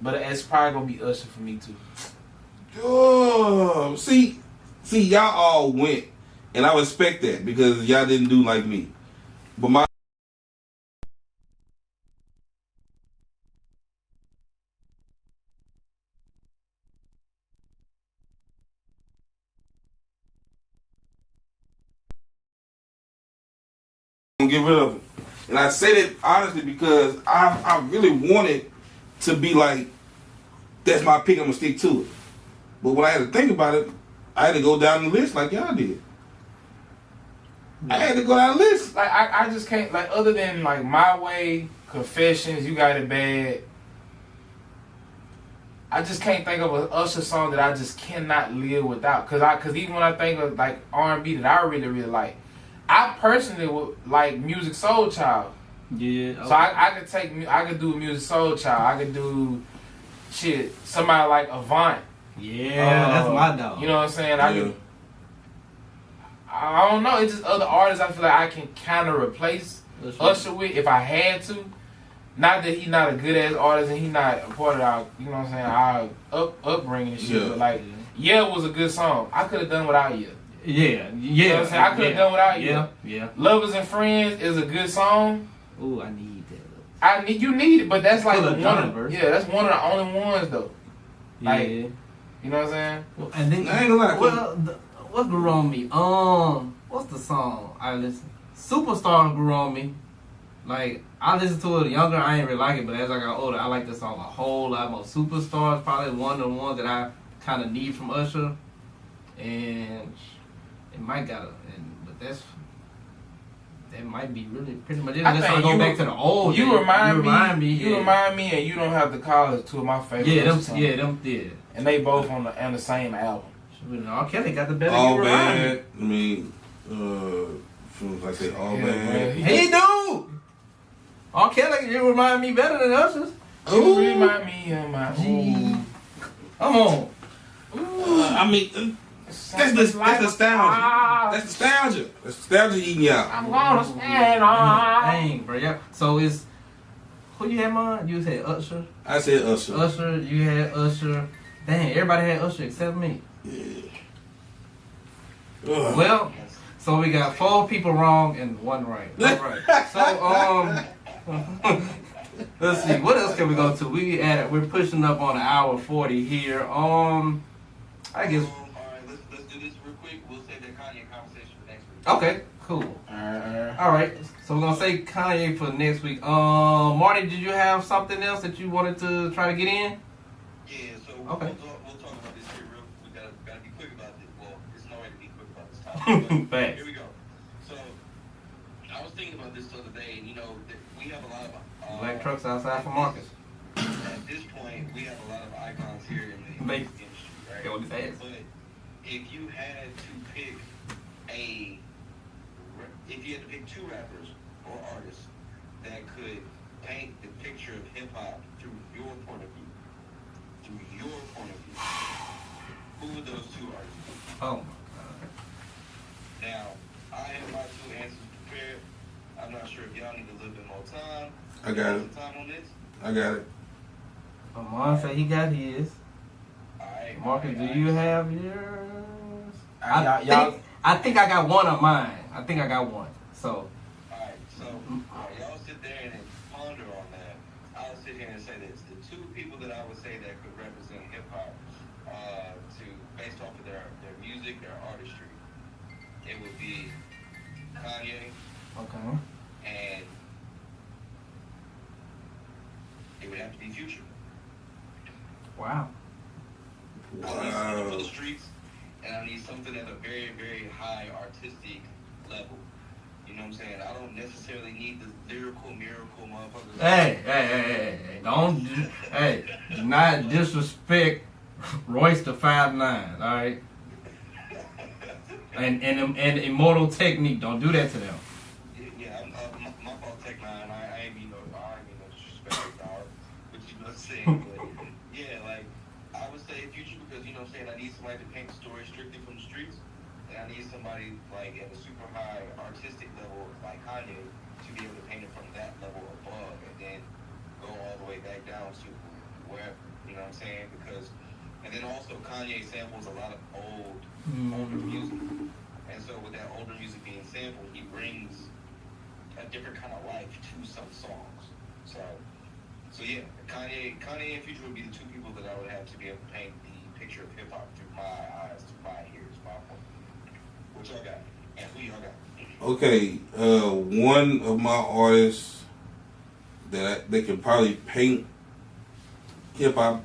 Speaker 3: But it's probably gonna be Usher for me too.
Speaker 2: Oh, see, y'all all went, and I respect that because y'all didn't do like me. But my get rid of him. And I say that honestly because I really wanted to be like, that's my pick, I'm gonna stick to it. But when I had to think about it, I had to go down the list like y'all did. I had to go down the list.
Speaker 3: Like I just can't, like, other than like My Way, Confessions, You Got It Bad, I just can't think of an Usher song that I just cannot live without. Cause even when I think of like R&B that I really, really like, I personally would like Music Soul Child.
Speaker 1: Yeah. Okay.
Speaker 3: So I could do Music Soul Child. I could do somebody like Avant.
Speaker 1: Yeah, that's my dog.
Speaker 3: You know what I'm saying? I don't know. It's just other artists I feel like I can kind of replace Usher with if I had to. Not that he's not a good ass artist and he's not a part of our, you know what I'm saying, our upbringing and shit. But like, Yeah was a good song. I could have done without Yeah.
Speaker 1: Yeah.
Speaker 3: You know what I'm saying? I could have done without
Speaker 1: Yeah.
Speaker 3: Yeah. Lovers and Friends is a good song.
Speaker 1: Ooh, I need that.
Speaker 3: You need it, but that's like
Speaker 1: that's
Speaker 3: one of the only ones though. Like,
Speaker 1: yeah.
Speaker 3: you know what I'm saying?
Speaker 1: Well, and then
Speaker 2: I ain't gonna lie.
Speaker 1: Well, what grew on me? What's the song I listen? Superstar grew on me. Like, I listened to it younger, I ain't really like it, but as I got older, I like this song a whole lot more. Superstar is probably one of the ones that I kind of need from Usher, and it might but that might be really pretty much it. Unless I go back to the old.
Speaker 3: You remind me,
Speaker 1: yeah.
Speaker 3: and You Don't Have to Call It two of my favorite songs.
Speaker 1: Yeah.
Speaker 3: And they both on the same album.
Speaker 1: R. Kelly got the better.
Speaker 2: All Bad. I mean, like I say, All Bad.
Speaker 1: He do. R. Kelly, you remind me better than Usher.
Speaker 3: You remind me of my
Speaker 1: G. Come on.
Speaker 2: I mean, that's nostalgia. That's nostalgia. That's nostalgia eating you out.
Speaker 3: I'm gonna stand on.
Speaker 1: Dang, bro. Yeah. So it's who you had, man? You said Usher.
Speaker 2: I said Usher.
Speaker 1: Usher. You had Usher. Dang, everybody had Usher except me.
Speaker 2: Yeah.
Speaker 1: Well, so we got 4 people wrong and 1 right. All right. So let's see. What else can we go to? We're pushing up on an hour 40 here. I guess.
Speaker 4: All right, let's do this real quick. We'll save that Kanye conversation for next week.
Speaker 1: Okay. Cool. All right. So we're gonna say Kanye for next week. Marty, did you have something else that you wanted to try to get in?
Speaker 4: Yeah. So
Speaker 1: Okay.
Speaker 4: we'll talk about this here real. We gotta be quick about this. Well, there's no way to be quick about this topic. But
Speaker 1: Facts.
Speaker 4: here we go. So I was thinking about this the other day, and we have a lot of
Speaker 1: Black trucks outside for Marcus.
Speaker 4: At this point, we have a lot of icons here in the music industry, right?
Speaker 1: Get on his ass.
Speaker 4: But if you had to pick two rappers or artists that could paint the picture of hip hop through your point of view, who would those 2 artists be?
Speaker 1: Oh.
Speaker 4: Now, I have my 2 answers prepared. I'm not sure if y'all need a little bit more time.
Speaker 2: I got it.
Speaker 4: Time on this?
Speaker 2: I got it.
Speaker 1: Amon said he got his.
Speaker 4: Alright.
Speaker 1: Marcus, do you have yours?
Speaker 3: Y'all.
Speaker 1: I think I got one of mine. I think I got one. So.
Speaker 4: Alright, so y'all sit there and ponder on that. I'll sit here and say this. The 2 people that I would say that could represent hip hop based off of their music, their artistry, it would be Kanye
Speaker 1: Okay.
Speaker 4: and it would have to be Future.
Speaker 1: Wow.
Speaker 4: I need something for the streets, and I need something at a very, very high artistic level. You know what I'm saying? I don't necessarily need the lyrical miracle motherfuckers.
Speaker 1: Hey, don't, do not disrespect Royce the 5'9", all right? And Immortal Technique, don't do that to them.
Speaker 4: Yeah, my fault, Tech 9. I ain't mean no disrespect, dog. But you know what I'm saying? But yeah, like, I would say Future because, you know what I'm saying, I need somebody to paint the story strictly from the streets. And I need somebody, like, at a super high artistic level, like Kanye, to be able to paint it from that level above and then go all the way back down to wherever, you know what I'm saying? Because, and then also Kanye samples a lot of older music. And so with that older music being sampled, he brings a different kind of life to some songs. So yeah, Kanye and Future would be the two people that I would have to be able to paint the picture of hip hop through my eyes, through my ears, my point. What y'all got? And who y'all got?
Speaker 2: Okay, one of my artists that they can probably paint hip hop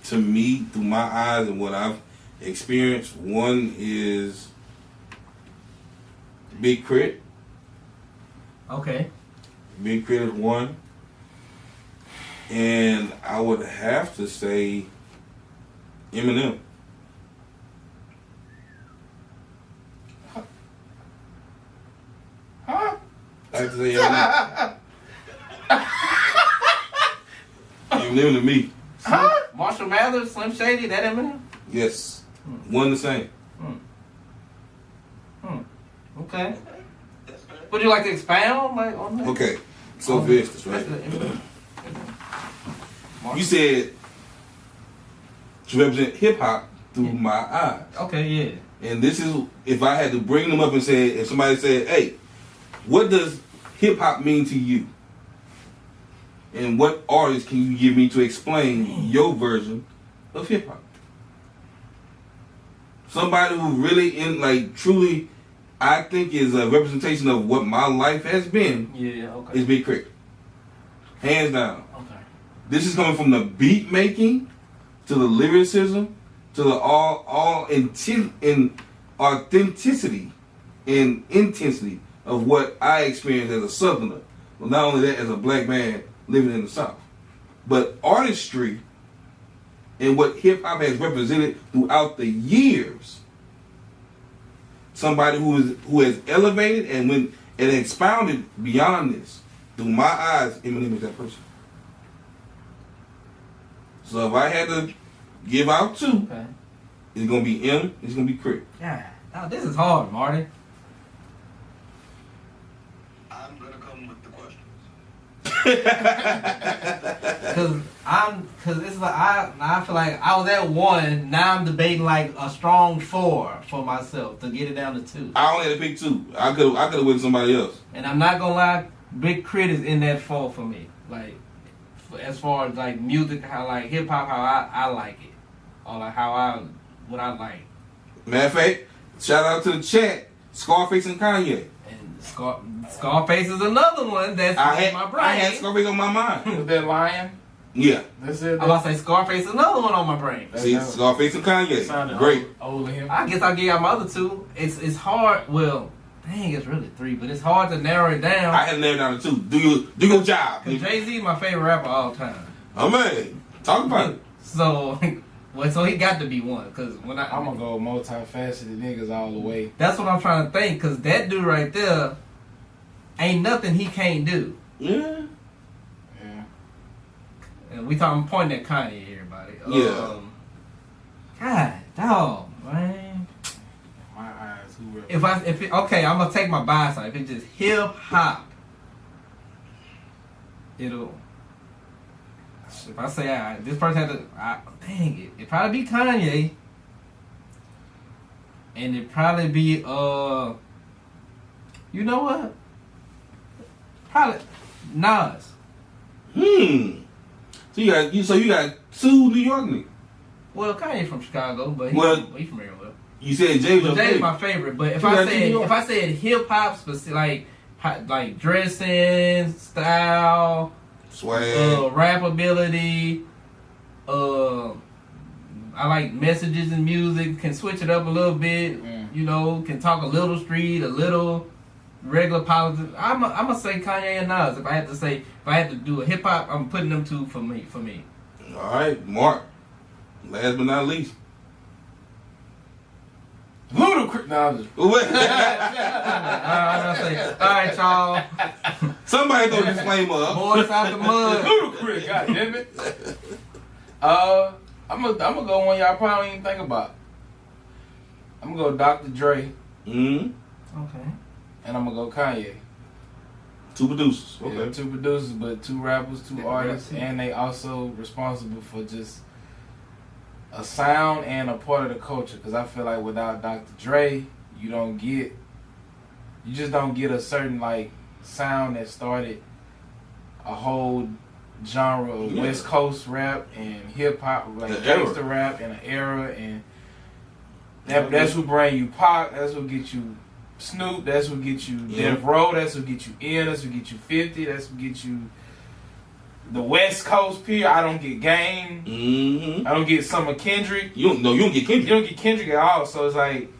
Speaker 2: to me through my eyes and what I've experienced. One is Big Crit.
Speaker 1: Okay.
Speaker 2: Big Crit is one. And I would have to say Eminem.
Speaker 3: Huh?
Speaker 2: I have to say Eminem. Eminem to me.
Speaker 3: Huh?
Speaker 1: Marshall Mathers, Slim Shady, that Eminem?
Speaker 2: Yes. One the same.
Speaker 1: Okay. Would you like to expound on that?
Speaker 2: Okay. So this, right? You said to represent hip hop through my eyes.
Speaker 1: Okay, yeah.
Speaker 2: And this is if I had to bring them up and say, if somebody said, hey, what does hip hop mean to you? And what artist can you give me to explain your version of hip hop? Somebody who really truly, I think is a representation of what my life has been.
Speaker 1: Yeah, okay.
Speaker 2: Is Big Crit. Hands down.
Speaker 1: Okay.
Speaker 2: This is coming from the beat making to the lyricism to the all intent and authenticity and intensity of what I experienced as a Southerner. Well, not only that, as a black man living in the South, but artistry and what hip hop has represented throughout the years. Somebody who has elevated and expounded beyond this. Through my eyes, Eminem is that person. So if I had to give out two,
Speaker 1: Okay.
Speaker 2: it's gonna be M. It's gonna be Crit.
Speaker 1: Yeah. Now, this is hard, Marty.
Speaker 4: I'm gonna come with the questions.
Speaker 1: Cause it's like I feel like I was at 1. Now I'm debating like a strong 4 for myself to get it down to 2.
Speaker 2: I only had to pick 2. I could have went with somebody else.
Speaker 1: And I'm not gonna lie, Big Crit is in that 4 for me. Like as far as like music, how like hip hop, how I like it, or like what I like.
Speaker 2: Matter of fact, shout out to the chat, Scarface and Kanye.
Speaker 1: And Scarface is another one that's in my brain.
Speaker 2: I had Scarface on my mind.
Speaker 3: With that lion?
Speaker 2: Yeah.
Speaker 3: That's it.
Speaker 1: I'm about to say Scarface is another one on my brain.
Speaker 2: See, Scarface and Kanye.
Speaker 3: Sounded
Speaker 2: Great.
Speaker 3: Old him.
Speaker 1: I guess I'll give y'all my other 2. It's hard. Well, dang, it's really 3, but it's hard to narrow it down.
Speaker 2: I had to narrow it down to 2. Do your job.
Speaker 1: Cause Jay-Z is my favorite rapper of all time.
Speaker 2: Oh man, talk about it.
Speaker 1: So, so he got to be 1. Cause when
Speaker 3: I'm gonna go multifaceted niggas all the way.
Speaker 1: That's what I'm trying to think. Cause that dude right there, ain't nothing he can't do.
Speaker 2: Yeah.
Speaker 3: Yeah.
Speaker 1: And I'm pointing at Kanye, everybody.
Speaker 2: Yeah.
Speaker 1: God, dog, man.
Speaker 3: My eyes, who
Speaker 1: Okay, I'm gonna take my bias out. If it's just hip hop, it'll. If I say this person had to, dang it, it'd probably be Kanye, and it'd probably be you know what? Probably Nas.
Speaker 2: So you got 2 New York niggas.
Speaker 1: Well, Kanye from Chicago, but he from everywhere.
Speaker 2: You said Jay was your
Speaker 1: Jay's
Speaker 2: favorite.
Speaker 1: my favorite, but if
Speaker 2: You got two New
Speaker 1: I
Speaker 2: York.
Speaker 1: said hip hop specific, like like dressing, style,
Speaker 2: swag,
Speaker 1: rap ability. I like messages and music. Can switch it up a little bit. You know, can talk a little street, a little regular politics. I'm gonna say Kanye and Nas. If I had to do a hip hop, I'm putting them two for me.
Speaker 2: All right, Mark. Last but not least.
Speaker 3: Ludacris. No, I'm just...
Speaker 1: I'm gonna say, all right, y'all.
Speaker 2: Somebody throw this flame up.
Speaker 1: Boys out the mud.
Speaker 3: Ludacris, God damn it. I'm gonna go one y'all probably don't even think about. I'm gonna go Dr. Dre.
Speaker 2: Mm-hmm.
Speaker 1: Okay.
Speaker 3: And I'm gonna go Kanye.
Speaker 2: Two producers. Okay.
Speaker 3: Yeah, 2 producers, but 2 rappers, 2 artists, and they also responsible for just a sound and a part of the culture. Because I feel like without Dr. Dre, you just don't get a certain like sound that started a whole genre of West Coast rap and hip hop, like gangster rap in an era, and that's what bring you Pac, that's what get you Snoop, that's what get you Death Row, that's what get you that's what get you 50, that's what get you the West Coast period. I don't get Game. I don't get some of Kendrick.
Speaker 2: You don't get Kendrick.
Speaker 3: You don't get Kendrick at all. So it's like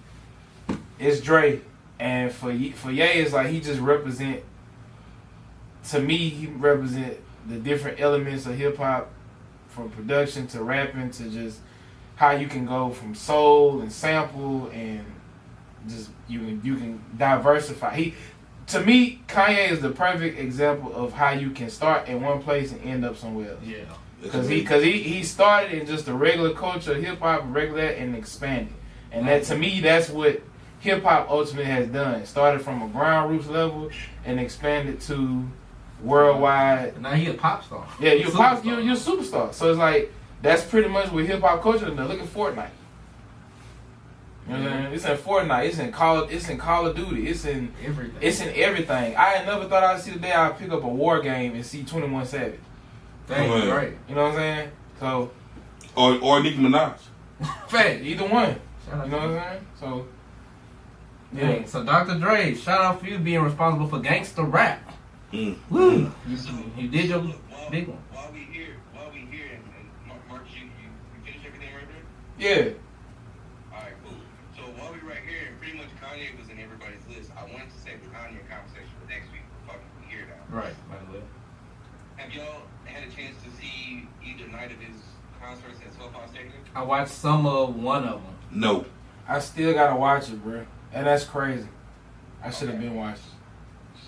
Speaker 3: it's Dre, and for Ye, it's like he just represent. To me, he represent the different elements of hip hop, from production to rapping to just how you can go from soul and sample and just you can diversify. To me, Kanye is the perfect example of how you can start in one place and end up somewhere else.
Speaker 1: Yeah.
Speaker 3: Because he started in just the regular culture of hip hop, regular, and expanded. And that to me, that's what hip hop ultimately has done. It started from a ground roots level and expanded to worldwide.
Speaker 1: Now he a pop star.
Speaker 3: Yeah, you're a superstar. So it's like that's pretty much what hip hop culture is. Look at Fortnite. You know what I'm saying? It's in Fortnite. It's in Call of Duty. It's in
Speaker 1: everything.
Speaker 3: It's in everything. I had never thought I'd see the day I'd pick up a war game and see 21 Savage.
Speaker 1: Dang, right.
Speaker 3: You know what I'm saying? So
Speaker 2: or Nicki Minaj.
Speaker 3: Fact, either one. You know what I'm saying? So
Speaker 1: yeah. So Dr. Dre, shout out for you being responsible for gangster rap. Woo! You did your big one.
Speaker 4: While we here, and Mark, you finish everything right there?
Speaker 3: Yeah.
Speaker 4: Alright, cool. So while we right here, pretty much Kanye was in everybody's list. I wanted to save the Kanye conversation for next week. We're fucking here now.
Speaker 1: Right, by the way.
Speaker 4: Have y'all had a chance to see either night of his concerts at SoFi Stadium?
Speaker 1: I watched some of one of them.
Speaker 2: No.
Speaker 3: I still gotta watch it, bro. And that's crazy. I should have been watching.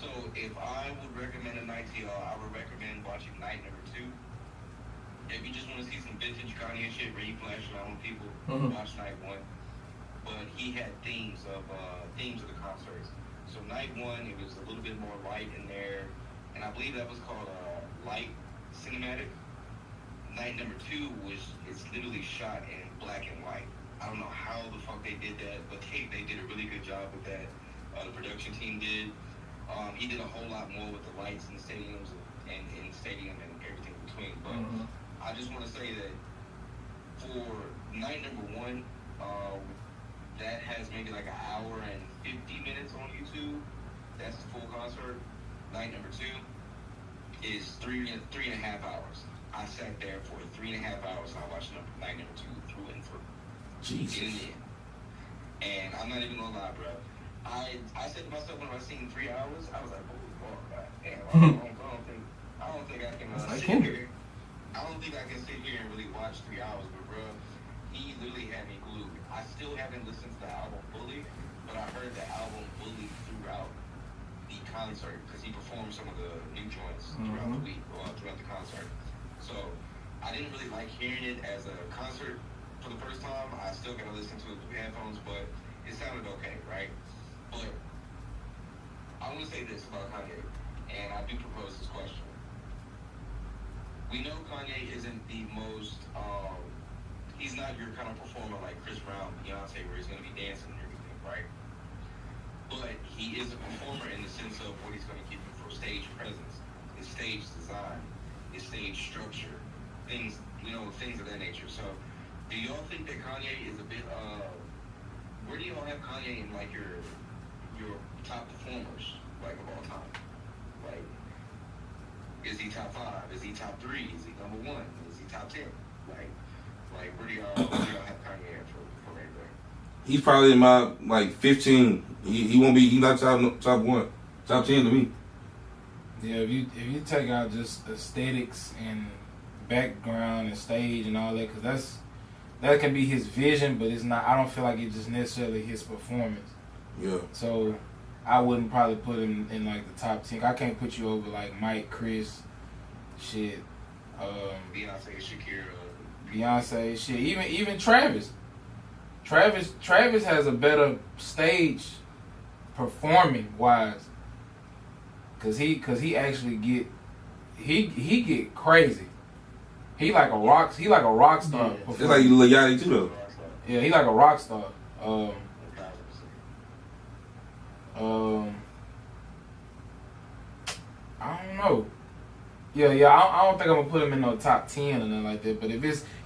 Speaker 4: So if I would recommend a night to y'all, I would recommend watching night number 2. If you just want to see some vintage Kanye shit where he flashed around with people, watch night 1. But he had themes of the concerts. So night 1, it was a little bit more light in there, and I believe that was called light cinematic. Night number 2 it's literally shot in black and white. I don't know how the fuck they did that, but they did a really good job with that. The production team did. He did a whole lot more with the lights in the stadiums and in the stadium and everything in between. But I just want to say that for night number 1, that has maybe like an hour and 50 minutes on YouTube. That's the full concert. Night number 2 is 3.5 hours. I sat there for 3.5 hours and I watched night number 2 through and through.
Speaker 2: Jesus.
Speaker 4: And I'm not even gonna lie, bro. I said to myself when I seen 3 hours, I was like, oh God, damn, I don't think I can sit here. I don't think I can sit here and really watch 3 hours, but bro, he literally had me glued. I still haven't listened to the album fully, but I heard the album fully throughout the concert because he performed some of the new joints throughout the week or throughout the concert. So I didn't really like hearing it as a concert for the first time. I still gotta listen to it through headphones, but it sounded okay, right? But I want to say this about Kanye, and I do propose this question. We know Kanye isn't the most, he's not your kind of performer like Chris Brown, Beyonce, where he's going to be dancing and everything, right? But he is a performer in the sense of what he's going to give you for stage presence, his stage design, his stage structure, things of that nature. So, do y'all think that Kanye is a bit, where do y'all have Kanye in like your top performers? like of all time? Like, is he top 5? Is he top 3? Is he number 1? Is he top 10? Like where do y'all have Kanye at for right there?
Speaker 2: He's probably in my like 15. He won't be. He's not top 1, top 10 to me.
Speaker 3: Yeah, if you take out just aesthetics and background and stage and all that, because that can be his vision, but it's not. I don't feel like it's just necessarily his performance.
Speaker 2: Yeah.
Speaker 3: So I wouldn't probably put him in like the top 10. I can't put you over like Mike, Chris, shit,
Speaker 4: Beyonce, Shakira,
Speaker 3: Beyonce, shit, even Travis. Travis has a better stage performing wise, cause he actually get crazy. He like a rock star.
Speaker 2: Yeah. It's like Lil Yachty too though.
Speaker 3: Yeah, he like a rock star. I don't know. Yeah, I don't think I'm gonna put him in no top 10 or nothing like that. But if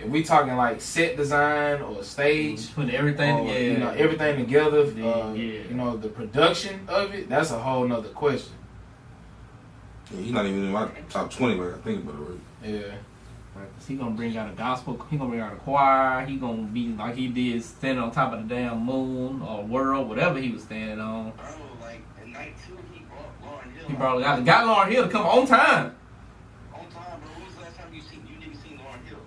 Speaker 3: we talking like set design or stage,
Speaker 1: put everything together,
Speaker 3: you know, everything together,
Speaker 1: yeah.
Speaker 3: you know, the production of it, that's a whole nother question.
Speaker 2: Yeah, he's not even in my top 20, like I think about it. Right?
Speaker 3: Yeah.
Speaker 1: He gonna bring out a gospel. He gonna bring out a choir. He gonna be like he did, standing on top of the damn moon or world, whatever he was standing on.
Speaker 4: Bro, like in night 2, he brought Lauryn Hill.
Speaker 1: He probably got Lauryn Hill to come on time.
Speaker 4: On time, bro. When was the last time you niggas seen Lauryn Hill?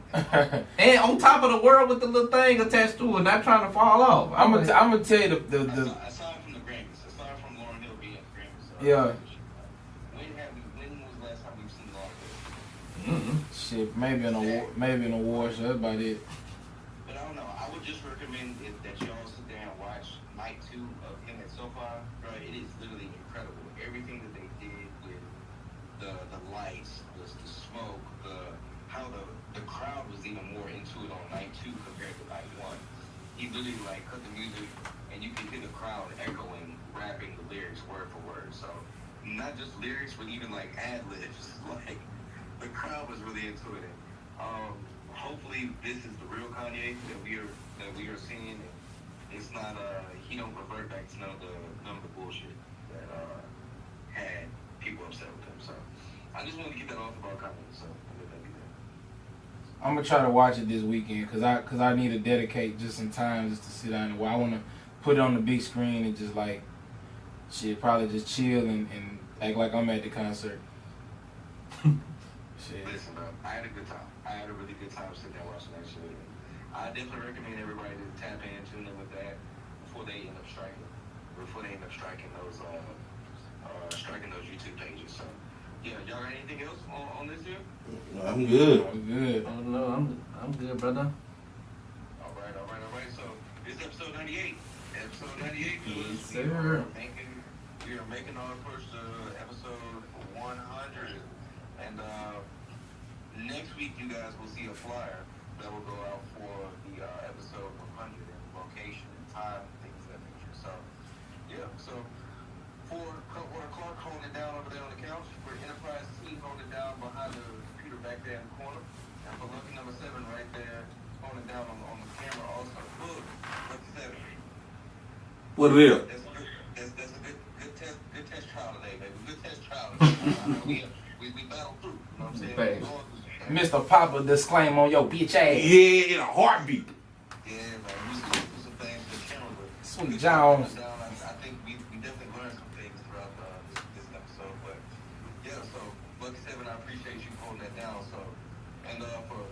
Speaker 1: And on top of the world with the little thing attached to it, not trying to fall off.
Speaker 3: I'm gonna tell you the
Speaker 4: aside from the Grammys, aside from Lauryn Hill being at the Grammys.
Speaker 3: Yeah.
Speaker 4: When was the last time we've seen Lauryn Hill?
Speaker 3: Shit, maybe an award show. That's about it.
Speaker 4: But I don't know. I would just recommend that y'all sit there and watch night 2 of him at SoFi. Bro, it is literally incredible. Everything that they did with the lights, the smoke, how the crowd was even more into it on night 2 compared to night 1. He literally like cut the music and you can hear the crowd echoing, rapping the lyrics word for word. So not just lyrics, but even like ad libs. Like the crowd was really into it. Hopefully this is the real Kanye that we are seeing. It's not he don't revert back to none of the bullshit that had people upset with him. So I just wanted to get that off about Kanye. So I'll let that be there.
Speaker 3: I'm gonna try to watch it this weekend because I need to dedicate just some time just to sit down and watch. I want to put it on the big screen and just like shit, probably just chill and act like I'm at the concert. Shit.
Speaker 4: Listen, bro, I had a good time. I had a really good time sitting there watching that shit. I definitely recommend everybody to tap in, tune in with that before they end up striking those YouTube pages. So yeah, y'all got anything else on this here?
Speaker 2: I'm good.
Speaker 3: I'm good.
Speaker 1: I don't know. I'm good, brother.
Speaker 4: All right. So this is episode 98. Episode 98.
Speaker 1: Yes, sir.
Speaker 4: We are making our approach to episode 100. And next week, you guys will see a flyer that will go out for the episode 100 and location and time and things of that nature. So, yeah. So, for Cutwater Clark holding it down over there on the couch, for Enterprise T holding it down behind the computer back there in the corner, and for Lucky number 7 right there holding it down on the camera also. Look, Lucky 7.
Speaker 2: What it is?
Speaker 4: That's a good test trial today, baby. Good test trial. We battled through. You know what I'm saying?
Speaker 3: Mr. Papa, disclaim on your bitch ass.
Speaker 2: Yeah, in a heartbeat.
Speaker 4: Yeah, man. We still do some things to the camera, but
Speaker 3: Sweet Jones.
Speaker 4: I think we definitely learned some things throughout this episode. But yeah, so Lucky 7, I appreciate you holding that down. So, and for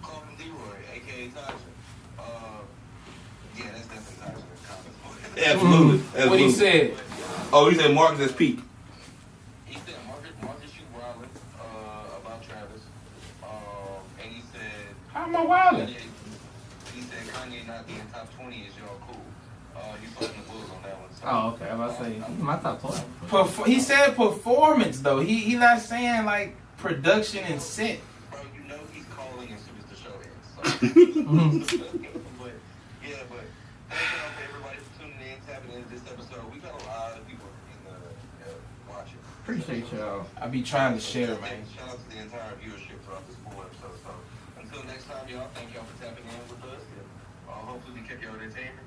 Speaker 4: Coffin Leroy, aka Tasha, yeah, that's definitely Tasha in the comments.
Speaker 2: Absolutely.
Speaker 3: What he said?
Speaker 2: Oh, he said Marcus as peak.
Speaker 4: He said Marcus, you wildin' about Travis. And he said,
Speaker 3: How am I wildin'?
Speaker 4: He said Kanye not being top 20 is y'all cool. He's fucking the Bulls on that one. So,
Speaker 1: Oh, okay. I'm about to say my top 20.
Speaker 3: He said performance though. He not saying like production and set.
Speaker 4: bro, you know he's calling as soon as the show ends. So. But yeah, but thank y'all for everybody for tuning in, tapping into this episode. We got a lot of people watching.
Speaker 1: Appreciate y'all.
Speaker 3: I be trying to share, man.
Speaker 4: Shout out to the entire viewership throughout this full episode. So until next time, y'all, thank y'all for tapping in with us. And, hopefully we kept y'all entertained.